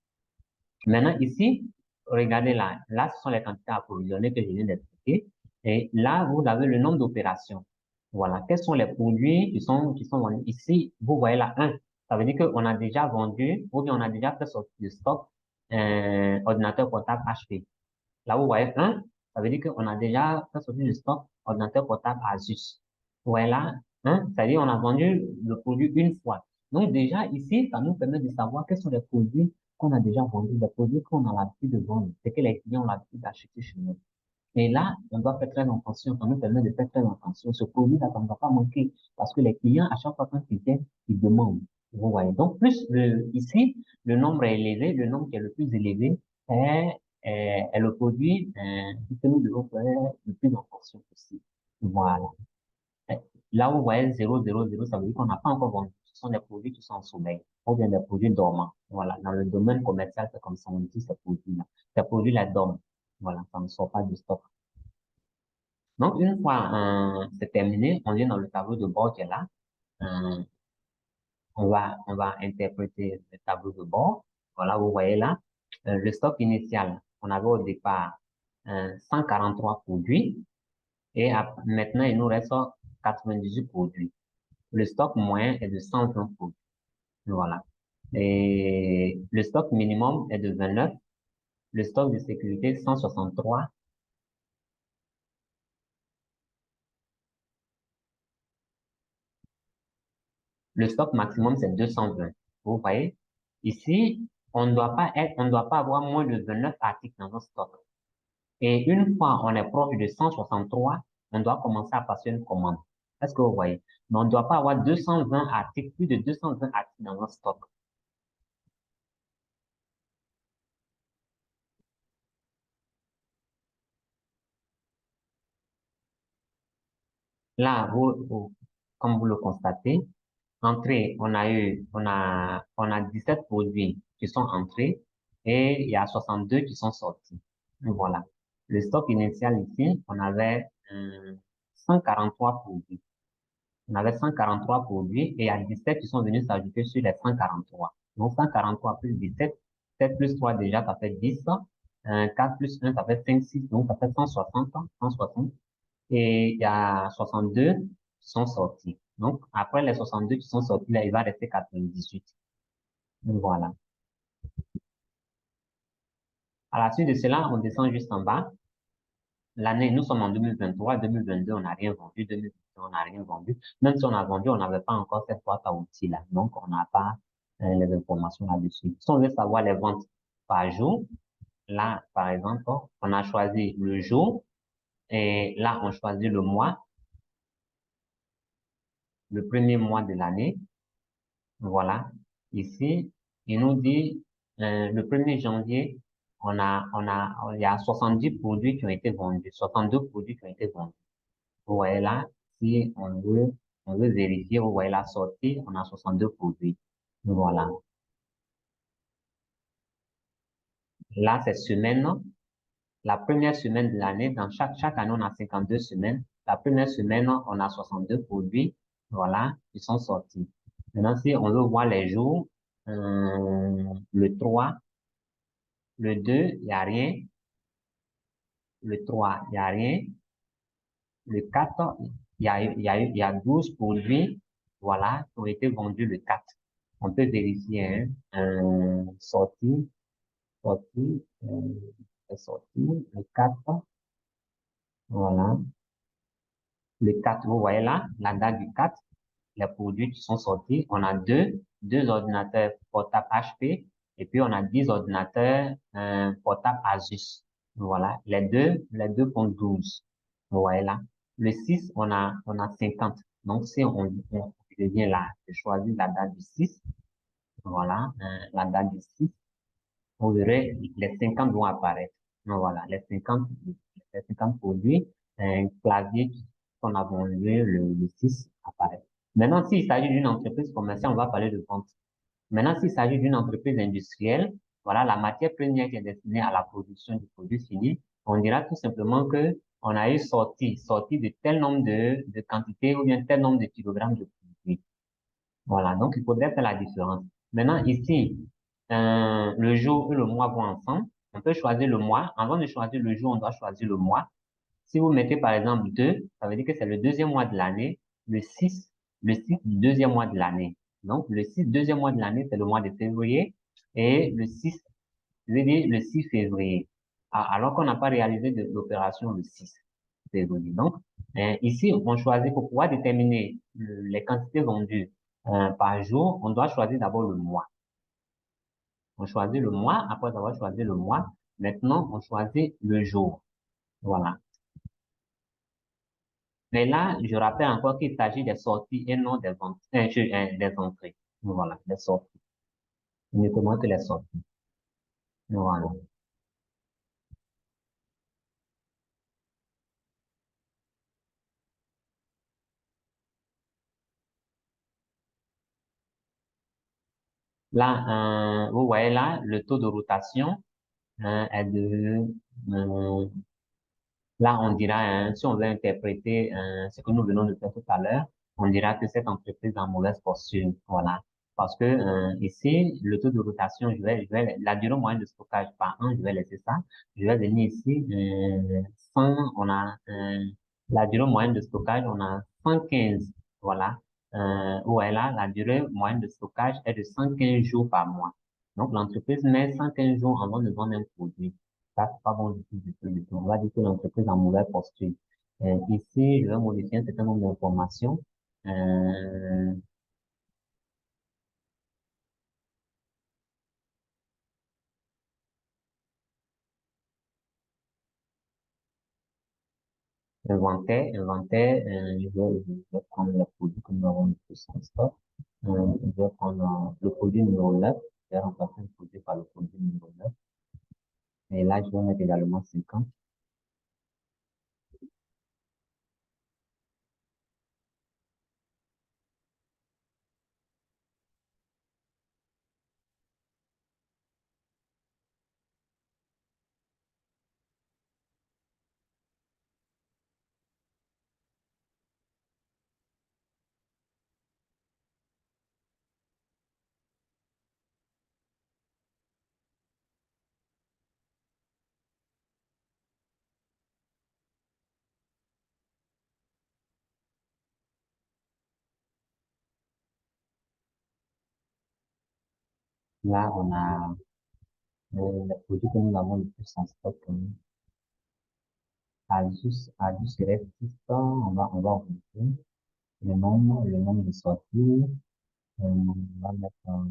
Maintenant, ici, regardez là. Là, ce sont les quantités approvisionnées que je viens d'expliquer. Et là, vous avez le nombre d'opérations. Voilà. Quels sont les produits qui sont vendus? Ici, vous voyez là, 1. Ça veut dire qu'on a déjà vendu, ou bien on a déjà fait sortir du stock, ordinateur portable HP. Là, vous voyez 1. Ça veut dire qu'on a déjà fait sortir du stock, ordinateur portable Asus. Voilà. 1. C'est-à-dire qu'on a vendu le produit une fois. Donc, déjà, ici, ça nous permet de savoir quels sont les produits qu'on a déjà vendus, les produits qu'on a l'habitude de vendre, c'est que les clients ont l'habitude d'acheter chez nous. Et là, on doit faire très attention, ça nous permet de faire très attention. Ce produit-là, ça ne va pas manquer parce que les clients, à chaque fois quand ils viennent, ils demandent. Vous voyez. Donc, ici, le nombre est élevé, le nombre qui est le plus élevé est le produit que nous devons faire le plus attention possible. Voilà. Eh, Là où vous voyez 000, ça veut dire qu'on n'a pas encore vendu. Ce sont des produits qui sont en sommeil, ou bien des produits dormants. Voilà. Dans le domaine commercial, c'est comme ça, on dit ces produits-là. Ces produits-là dorment. Voilà. Ça ne sort pas du stock. Donc, une fois c'est terminé, on vient dans le tableau de bord qui est là. Euh, on va interpréter le tableau de bord. Voilà, vous voyez là, le stock initial, on avait au départ 143 produits et maintenant il nous reste 98 produits. Le stock moyen est de 120 produits. Voilà. Et le stock minimum est de 29. Le stock de sécurité, 163. Le stock maximum, c'est 220. Vous voyez? Ici, on ne doit pas avoir moins de 29 articles dans un stock. Et une fois on est proche de 163, on doit commencer à passer une commande. Est-ce que vous voyez? Mais on ne doit pas avoir 220 articles, plus de 220 articles dans un stock. Là, comme vous le constatez, entrée, on a 17 produits qui sont entrés et il y a 62 qui sont sortis. Voilà. Le stock initial ici, on avait 143 produits. On avait 143 produits et il y a 17 qui sont venus s'ajouter sur les 143. Donc 143 plus 17, 7 plus 3 déjà, ça fait 10. 4 plus 1, ça fait 5, 6, donc ça fait 160, 160. Et il y a 62 qui sont sortis. Donc après les 62 qui sont sortis, là, il va rester 98. Donc voilà. À la suite de cela, on descend juste en bas. L'année, nous sommes en 2023, 2022, on n'a rien vendu, 2023, on n'a rien vendu. Même si on a vendu, on n'avait pas encore cette boîte à outils là. Donc, on n'a pas les informations là-dessus. Si on veut savoir les ventes par jour, là, par exemple, on a choisi le jour et là, on choisit le mois, le premier mois de l'année. Voilà. Ici, il nous dit le 1er janvier, il y a 70 produits qui ont été vendus, 62 produits qui ont été vendus. Vous voyez là, si on veut vérifier, vous voyez la sortie, on a 62 produits. Voilà. Là, c'est semaine. La première semaine de l'année, dans chaque année, on a 52 semaines. La première semaine, on a 62 produits. Voilà, qui sont sortis. Maintenant, si on veut voir les jours, le 3, le 2, il n'y a rien. Le 3, il n'y a rien. Le 4, il y a 12 produits, voilà, qui ont été vendus le 4. On peut vérifier, hein, sorti, sorti, sorti, le 4, voilà. Le 4, vous voyez là, la date du 4, les produits qui sont sortis. On a deux ordinateurs portables HP et puis on a 10 ordinateurs portables Asus. Voilà, les deux font 12. Vous voyez là. Le 6, on a 50. Donc, si on revient là, je choisis la date du 6. Voilà, la date du 6. Vous verrez, les 50 vont apparaître. Donc, voilà, les 50 produits, un clavier qu'on a vendu le 6 apparaît. Maintenant, s'il s'agit d'une entreprise commerciale, on va parler de vente. Maintenant, s'il s'agit d'une entreprise industrielle, voilà, la matière première qui est destinée à la production du produit fini, on dira tout simplement que on a eu sorti de tel nombre de quantités ou bien tel nombre de kilogrammes de produit. Voilà, donc il faudrait faire la différence. Maintenant, ici, le jour et le mois vont ensemble. On peut choisir le mois. Avant de choisir le jour, on doit choisir le mois. Si vous mettez par exemple 2, ça veut dire que c'est le deuxième mois de l'année. Le 6, le 6 du deuxième mois de l'année. Donc, le 6 deuxième mois de l'année, c'est le mois de février. Et le 6, je veux dire le 6 février. Alors qu'on n'a pas réalisé de l'opération le 6 février. Donc, ici, on choisit pour pouvoir déterminer les quantités vendues par jour, on doit choisir d'abord le mois. On choisit le mois, après avoir choisi le mois, maintenant on choisit le jour. Voilà. Mais là, je rappelle encore qu'il s'agit des sorties et non des ventes, des entrées. Voilà, des sorties. Uniquement que les sorties. Voilà. Là, vous voyez là, le taux de rotation est de là, on dira, hein, si on veut interpréter ce que nous venons de faire tout à l'heure, on dira que cette entreprise est en mauvaise posture. Voilà. Parce que ici, le taux de rotation, la durée moyenne de stockage par an, je vais laisser ça. Je vais venir ici, 100, on a la durée moyenne de stockage, on a 115. Voilà. ouais, là, la durée moyenne de stockage est de 115 jours par mois. Donc, l'entreprise met 115 jours avant de vendre un produit. Ça, c'est pas bon du tout, du tout, du tout. On va dire que l'entreprise est en mauvaise posture. Ici, je vais modifier un certain nombre d'informations. Euh, inventaire, je vais prendre le produit que nous avons le plus en stock. Je vais prendre le produit numéro 9. Je vais remplacer le produit par le produit numéro 9. Et là, je vais mettre également 50. Là, on a le produit que nous avons le plus en stock. À juste restant, on va augmenter le nombre de sorties. On va mettre en-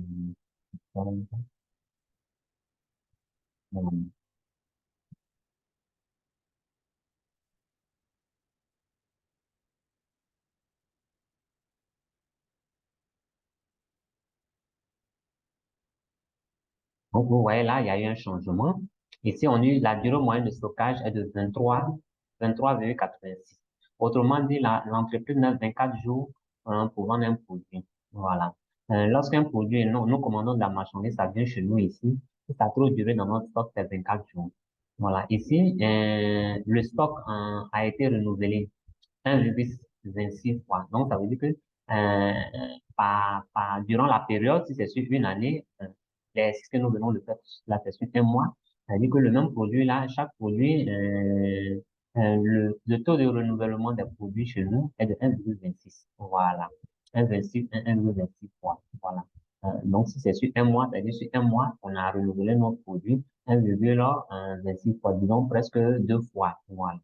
Donc, vous voyez là, il y a eu un changement. Ici, on a eu la durée moyenne de stockage est de 23,86. Autrement dit, l'entreprise n'a 24 jours pour vendre un produit. Voilà. Lorsqu'un produit, nous commandons de la marchandise, ça vient chez nous ici. Si ça a trop duré dans notre stock, c'est 24 jours. Voilà. Ici, le stock a été renouvelé 1,26 fois. Donc, ça veut dire que durant la période, si c'est sur une année, c'est ce que nous venons de faire, là, c'est sur un mois, ça veut dire que le même produit, là, chaque produit, le taux de renouvellement des produits chez nous est de 1,26. Voilà. 1,26, 1,26 fois. Voilà. Donc, si c'est sur un mois, c'est-à-dire sur un mois, on a renouvelé notre produit 1,26 fois, disons presque deux fois. Voilà.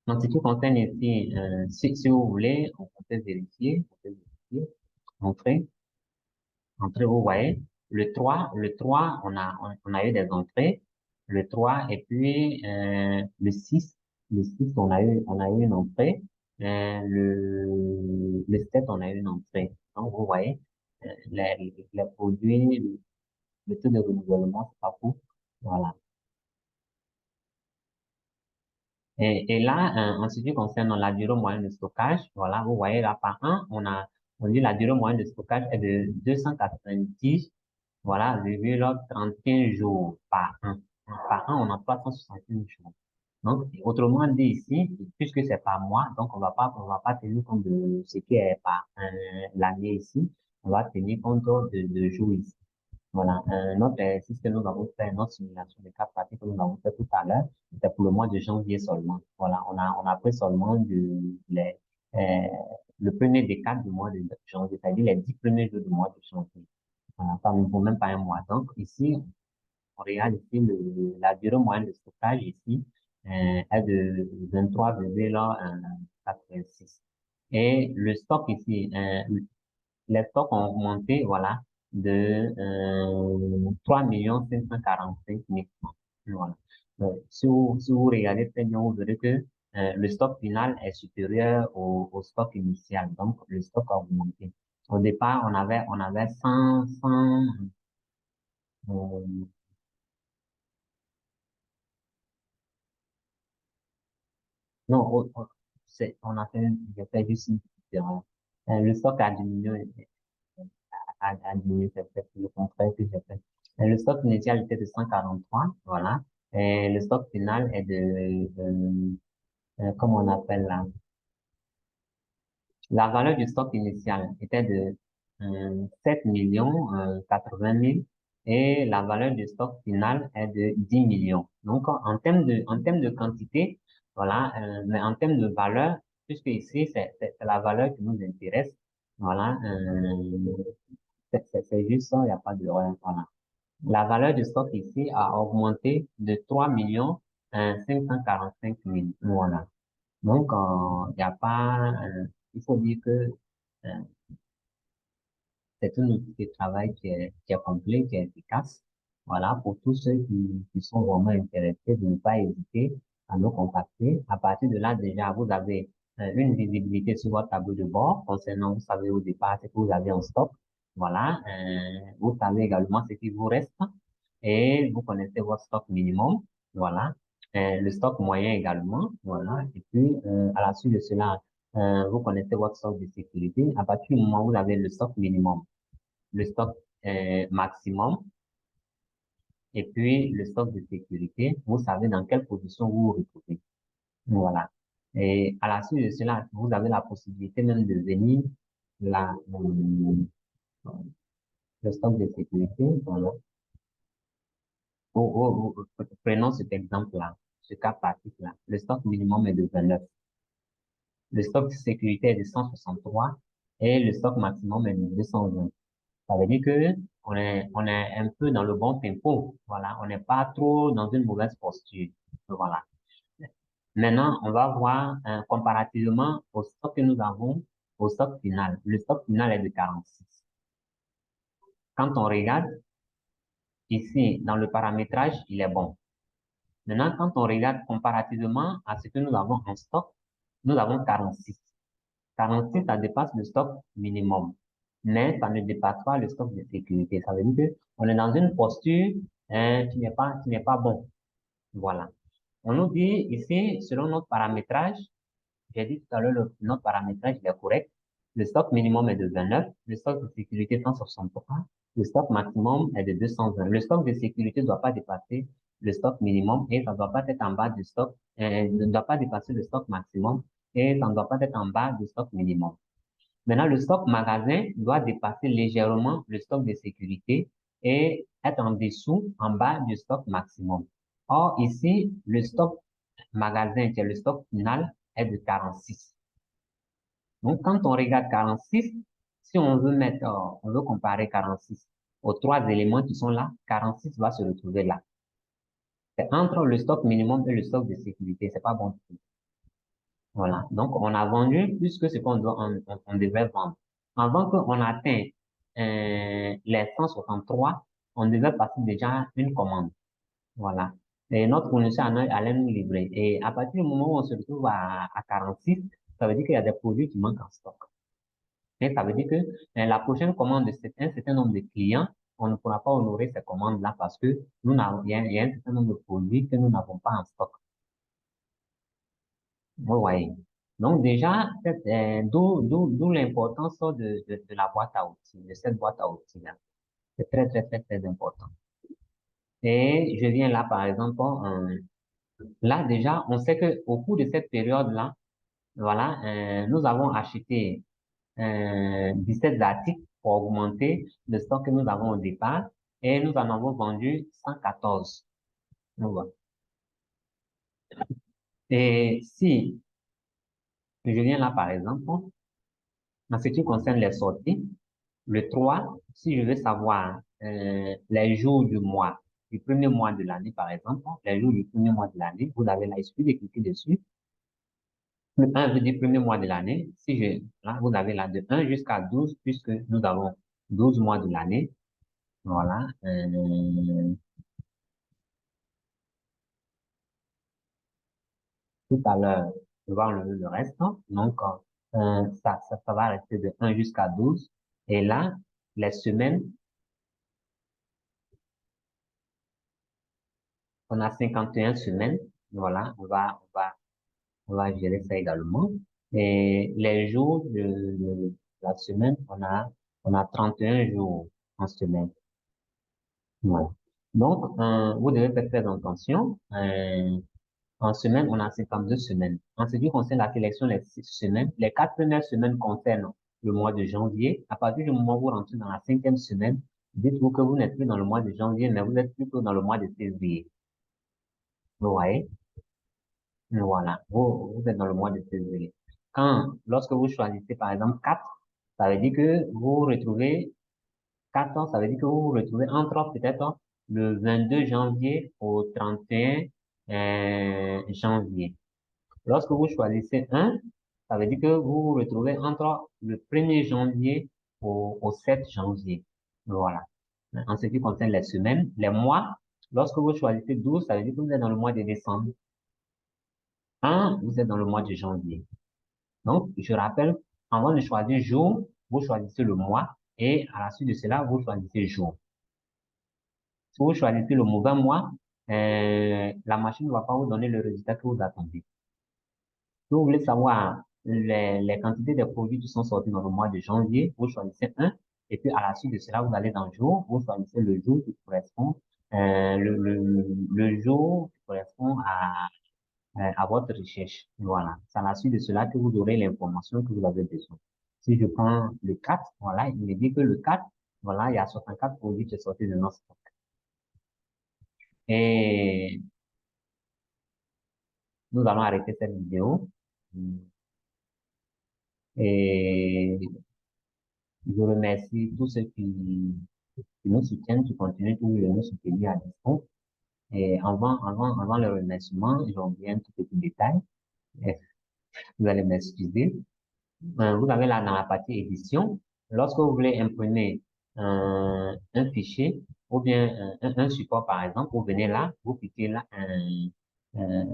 Donc, ce qui concerne ici, si vous voulez, on peut vérifier, entrer, entrer, vous voyez, le trois, on a eu des entrées, le 3 et puis le six, on a eu une entrée, le 7, on a eu une entrée. Donc, vous voyez, les produits, le taux de renouvellement, c'est pas fou. Voilà. Et là, en ce qui concerne la durée moyenne de stockage, voilà, vous voyez là, par an, on dit la durée moyenne de stockage est de 290, voilà, 31 jours par an. Par an, on a 365 jours. Donc, autrement dit ici, puisque c'est par mois, donc on va pas tenir compte de ce qui est par l'année ici, on va tenir compte de jours ici. Voilà, notre exercice que nous avons fait, notre simulation de cas pratique que nous avons fait tout à l'heure, c'était pour le mois de janvier seulement. Voilà, on a pris seulement euh, le premier décade du mois de janvier, c'est-à-dire les 10 premiers jours du mois de janvier. Voilà, pas, pour même pas un mois. Donc, ici, on regarde ici la durée moyenne de stockage ici, est de 23,86. Et le stock ici, les stocks ont augmenté, voilà, de 3 545 000 francs. Voilà. Donc, si vous regardez très bien, vous verrez que le stock final est supérieur au stock initial. Donc, le stock a augmenté. Au départ, on avait 100, euh, non, on a fait, j'ai fait juste une petite erreur. Le stock a diminué, a diminué, c'est le contraire que j'ai fait. Le stock initial était de 143, voilà. Et le stock final est comment on appelle là? La valeur du stock initial était de 7 millions 80 000 et la valeur du stock final est de 10 millions. Donc, en termes de quantité, voilà, mais en termes de valeur, puisque ici, c'est la valeur qui nous intéresse. Voilà, c'est juste ça, il n'y a pas d'erreur. Voilà. La valeur du stock ici a augmenté de 3 545 000. Voilà. Donc, il n'y a pas, il faut dire que euh, c'est un outil de travail qui est complet, qui est efficace. Voilà, pour tous ceux qui sont vraiment intéressés, de ne pas hésiter à nous contacter. À partir de là, déjà, vous avez une visibilité sur votre tableau de bord concernant, vous savez au départ ce que vous avez en stock. Voilà, vous savez également ce qui vous reste et vous connaissez votre stock minimum. Voilà, le stock moyen également. Voilà, et puis à la suite de cela, vous connaissez votre stock de sécurité. À partir du moment où vous avez le stock minimum, le stock maximum et puis le stock de sécurité, vous savez dans quelle position vous vous retrouvez. Voilà. Et à la suite de cela, vous avez la possibilité même de venir la, le stock de sécurité. Voilà. Prenons cet exemple-là, ce cas pratique-là. Le stock minimum est de 29. Le stock de sécurité est de 163 et le stock maximum est de 220. Ça veut dire que on est un peu dans le bon tempo. Voilà. On n'est pas trop dans une mauvaise posture. Voilà. Maintenant, on va voir comparativement au stock que nous avons au stock final. Le stock final est de 46. Quand on regarde ici dans le paramétrage, il est bon. Maintenant, quand on regarde comparativement à ce que nous avons en stock, nous avons 46. 46, ça dépasse le stock minimum, mais ça ne dépasse pas le stock de sécurité. Ça veut dire que on est dans une posture qui n'est pas bon. Voilà. On nous dit ici, selon notre paramétrage, j'ai dit tout à l'heure, notre paramétrage il est correct. Le stock minimum est de 29, le stock de sécurité 163, le stock maximum est de 220. Le stock de sécurité ne doit pas dépasser le stock minimum et ça ne doit pas être en bas du stock, ne doit pas dépasser le stock maximum et ça ne doit pas être en bas du stock minimum. Maintenant, le stock magasin doit dépasser légèrement le stock de sécurité et être en dessous, en bas du stock maximum. Or, ici, le stock magasin, qui est le stock final, est de 46. Donc, quand on regarde 46, si on veut mettre, on veut comparer 46 aux trois éléments qui sont là, 46 va se retrouver là. C'est entre le stock minimum et le stock de sécurité. C'est pas bon du tout. Voilà. Donc, on a vendu plus que ce qu'on doit, on devait vendre. Avant qu'on atteigne les 163, on devait passer déjà une commande. Voilà. Et notre fournisseur allait nous livrer. Et à partir du moment où on se retrouve à 46, ça veut dire qu'il y a des produits qui manquent en stock. Et ça veut dire que la prochaine commande de un certain nombre de clients, on ne pourra pas honorer ces commandes-là parce que nous n'avons, il y a un certain nombre de produits que nous n'avons pas en stock. Vous voyez. Donc déjà, d'où l'importance de la boîte à outils, de cette boîte à outils-là. C'est très, très, très, très important. Et je viens là, par exemple, là déjà, on sait que au cours de cette période-là, voilà, nous avons acheté 17 articles pour augmenter le stock que nous avons au départ et nous en avons vendu 114. Voilà. Et si je viens là, par exemple, en ce qui concerne les sorties, le 3, si je veux savoir les jours du mois, du premier mois de l'année, par exemple, les jours du premier mois de l'année, vous avez là, il suffit de cliquer dessus. Le 1 veut dire premier mois de l'année. Si je, là, vous avez là de 1 jusqu'à 12, puisque nous avons 12 mois de l'année. Voilà. Tout à l'heure, je vais enlever le reste. Donc, ça va rester de 1 jusqu'à 12. Et là, les semaines, on a 51 semaines. Voilà, on va gérer ça également. Et les jours de la semaine, on a 31 jours en semaine. Voilà. Donc, vous devez faire très attention. En semaine, on a 52 semaines. En ce qui concerne la sélection des 6 semaines, les 4 premières semaines concernent le mois de janvier. À partir du moment où vous rentrez dans la 5e semaine, dites-vous que vous n'êtes plus dans le mois de janvier, mais vous êtes plutôt dans le mois de février. Vous voyez? Voilà. Vous êtes dans le mois de février. Lorsque vous choisissez par exemple 4, ça veut dire que vous vous retrouvez 4 ans, ça veut dire que vous vous retrouvez entre peut-être le 22 janvier au 31 janvier. Lorsque vous choisissez un, ça veut dire que vous vous retrouvez entre le 1er janvier au 7 janvier. Voilà. En ce qui concerne les semaines, les mois, lorsque vous choisissez 12, ça veut dire que vous êtes dans le mois de décembre. 1, vous êtes dans le mois de janvier. Donc, je rappelle, avant de choisir jour, vous choisissez le mois et à la suite de cela, vous choisissez jour. Si vous choisissez le mauvais mois, la machine ne va pas vous donner le résultat que vous attendez. Si vous voulez savoir les quantités de produits qui sont sortis dans le mois de janvier, vous choisissez un, et puis à la suite de cela, vous allez dans le jour, vous choisissez le jour qui correspond, le jour qui correspond à votre recherche. Voilà. C'est à la suite de cela que vous aurez l'information que vous avez besoin. Si je prends le 4, voilà, il me dit que le 4, voilà, il y a 64 produits qui sont sortis de notre stock. Et nous allons arrêter cette vidéo. Et je remercie tous ceux qui nous soutiennent, qui continuent toujours de nous soutenir à distance. Et avant le remerciement, j'ai oublié un tout petit détail. Eh, Vous allez m'excuser. Vous avez là dans la partie édition, lorsque vous voulez imprimer un fichier ou bien un support par exemple, vous venez là, vous cliquez là, euh,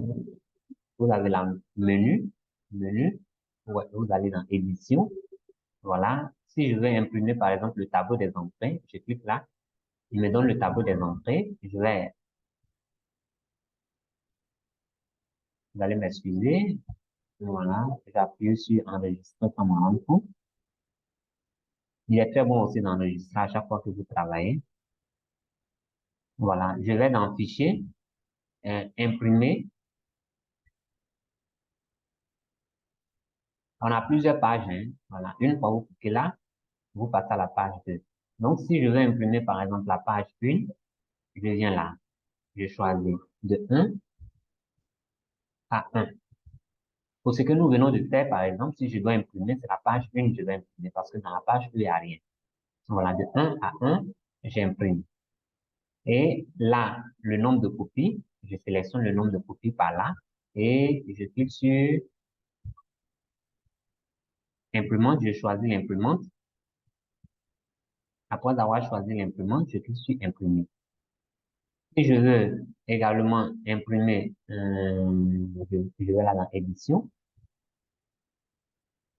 vous avez la menu, ouais, vous allez dans édition, voilà. Si je veux imprimer par exemple le tableau des entrées, je clique là, il me donne le tableau des entrées, vous allez m'excuser, voilà, j'appuie sur enregistrer comme un coup. Il est très bon aussi d'enregistrer à chaque fois que vous travaillez. Voilà, je vais dans Fichier, Imprimer. On a plusieurs pages, hein. Voilà, une fois vous cliquez là, vous passez à la page 2. Donc, si je veux imprimer, par exemple, la page 1, je viens là. Je choisis de 1 à 1. Pour ce que nous venons de faire, par exemple, si je dois imprimer, c'est la page 1 que je vais imprimer parce que dans la page 2, il n'y a rien. Voilà, de 1 à 1, j'imprime. Et là, le nombre de copies, je sélectionne le nombre de copies par là et je clique sur imprimante, je choisis l'imprimante. Après avoir choisi l'imprimante, je clique sur imprimer. Si je veux également imprimer, je vais là dans édition.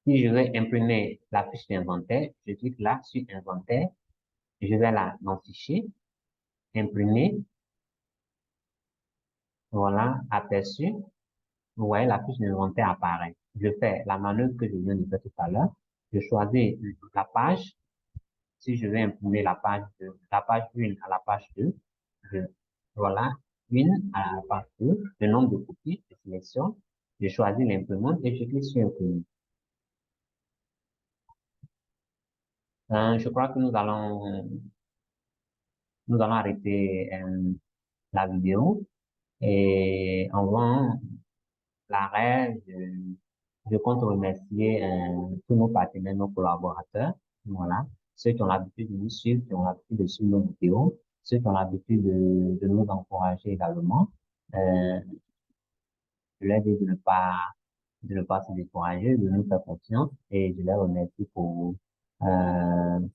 Si je veux imprimer la fiche d'inventaire, je clique là sur inventaire. Je vais là dans fichier, imprimer. Voilà, aperçu. Vous voyez, la fiche d'inventaire apparaît. Je fais la manœuvre que je viens de faire tout à l'heure. Je choisis la page. Si je vais imprimer la page 1 à la page 2, je, voilà, 1 à la page 2, le nombre de copies, je sélectionne, je choisis l'imprimante et je clique sur imprimer. Je crois que nous allons arrêter la vidéo et avant l'arrêt, je compte remercier tous nos partenaires, nos collaborateurs, voilà, ceux qui ont l'habitude de nous suivre, qui ont l'habitude de suivre nos vidéos, ceux qui ont l'habitude de nous encourager également. Euh, je leur dis de ne pas se décourager, de nous faire confiance et je les remercie pour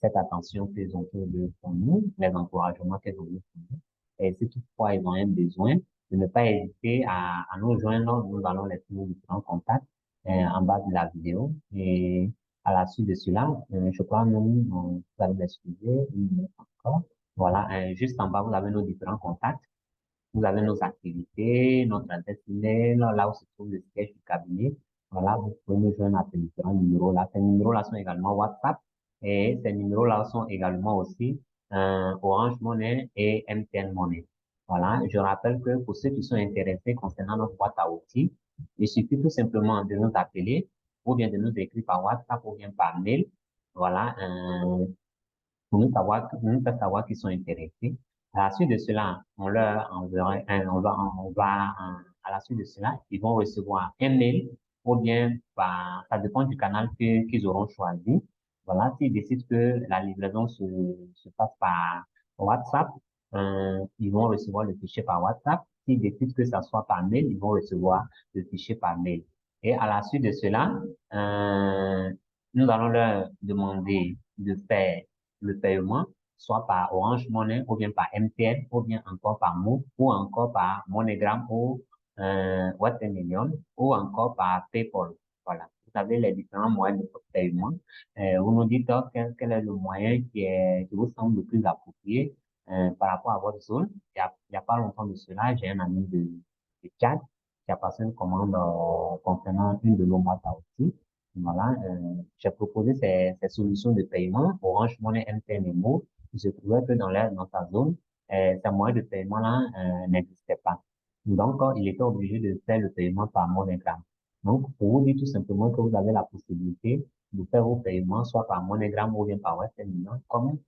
cette attention qu'ils ont eu pour nous, les encouragements qu'ils ont eu pour nous. Et si toutefois ils ont un besoin, de ne pas hésiter à nous joindre. Nous allons laisser nos différents contacts en bas de la vidéo. Et à la suite de cela, je crois vous allez m'excuser une minute encore. Voilà, juste en bas, vous avez nos différents contacts. Vous avez nos activités, notre adresse email, là où se trouve le siège du cabinet. Voilà, vous pouvez nous joindre à ces différents numéros-là. Ces numéros-là sont également WhatsApp et ces numéros-là sont également aussi Orange Money et MTN Money. Voilà, je rappelle que pour ceux qui sont intéressés concernant notre boîte à outils, il suffit tout simplement de nous appeler ou bien de nous écrire par WhatsApp ou bien par mail. Voilà, pour nous faire savoir qu'ils sont intéressés. À la suite de cela, on leur enverra, à la suite de cela, ils vont recevoir un mail ou bien ça dépend du canal qu'ils auront choisi. Voilà, s'ils décident que la livraison se passe par WhatsApp, ils vont recevoir le fichier par WhatsApp. S'ils décident que ça soit par mail, ils vont recevoir le fichier par mail. Et à la suite de cela, nous allons leur demander de faire le paiement, soit par Orange Money, ou bien par MTN, ou bien encore par Move, ou encore par MoneyGram, ou Western Union, ou encore par PayPal. Voilà. Vous avez les différents moyens de paiement. Vous nous dites quel est le moyen qui vous semble le plus approprié par rapport à votre zone. Il y a pas longtemps de cela, j'ai un ami de Tchad qui a passé une commande concernant une de nos boîtes à outils. Voilà, j'ai proposé ces solutions de paiement, Orange Money, MTN et Mo. Il se trouvait que dans sa zone, ces moyens de paiement-là n'existaient pas. Donc, il était obligé de faire le paiement par MoneyGram. Donc, pour vous dire tout simplement que vous avez la possibilité de faire vos paiements soit par MoneyGram ou bien par Western Union, comme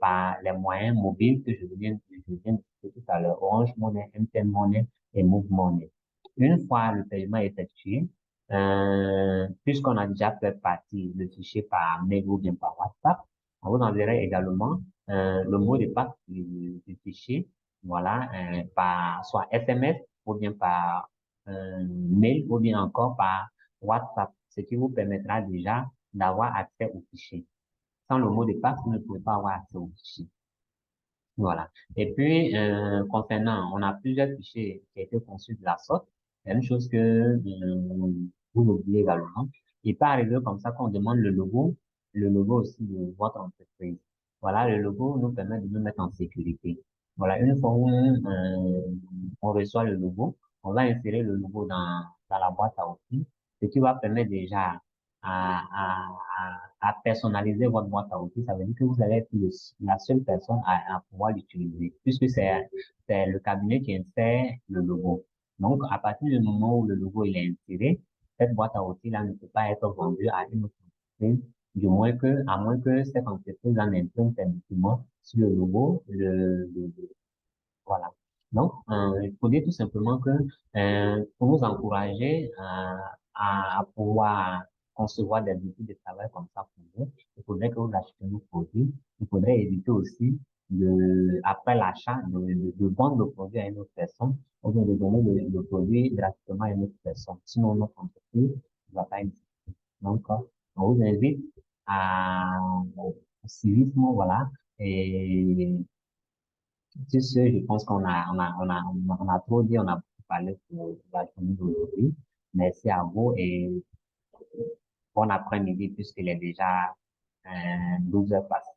par les moyens mobiles que je viens de citer tout à l'heure, Orange Money, MTN Money et Move Money. Une fois le paiement effectué, puisqu'on a déjà fait partie le fichier par mail ou bien par WhatsApp, on vous enverra également le mot de passe du fichier, voilà, par soit SMS ou bien par mail ou bien encore par WhatsApp, ce qui vous permettra déjà d'avoir accès au fichier. Sans le mot de passe, vous ne pouvez pas avoir accès au fichier. Voilà. Et puis, concernant, on a plusieurs fichiers qui ont été conçus de la sorte. C'est une chose que vous oubliez également. Il peut arriver comme ça qu'on demande le logo aussi de votre entreprise. Voilà, le logo nous permet de nous mettre en sécurité. Voilà, une fois où on reçoit le logo, on va insérer le logo dans la boîte à outils, ce qui va permettre déjà à personnaliser votre boîte à outils. Ça veut dire que vous allez être la seule personne à pouvoir l'utiliser, puisque c'est le cabinet qui insère le logo. Donc, à partir du moment où le logo il est inséré, cette boîte à outils-là ne peut pas être vendue à une autre entreprise, à moins que cette entreprise en imprime ses documents sur le logo, voilà. Donc, il faut dire tout simplement que pour nous encourager à pouvoir concevoir des outils de travail comme ça pour vous, il faudrait que vous achetiez nos produits. Il faudrait éviter aussi après l'achat, de vendre le produit à une autre personne ou bien de donner le produit gratuitement à une autre personne. Sinon, notre entreprise ne va pas exister. Donc, on vous invite au civisme, voilà, et sur ce, je pense on a trop dit, on a beaucoup parlé pour la journée d'aujourd'hui. Merci à vous et bon après-midi puisqu'il est déjà 12 heures passées.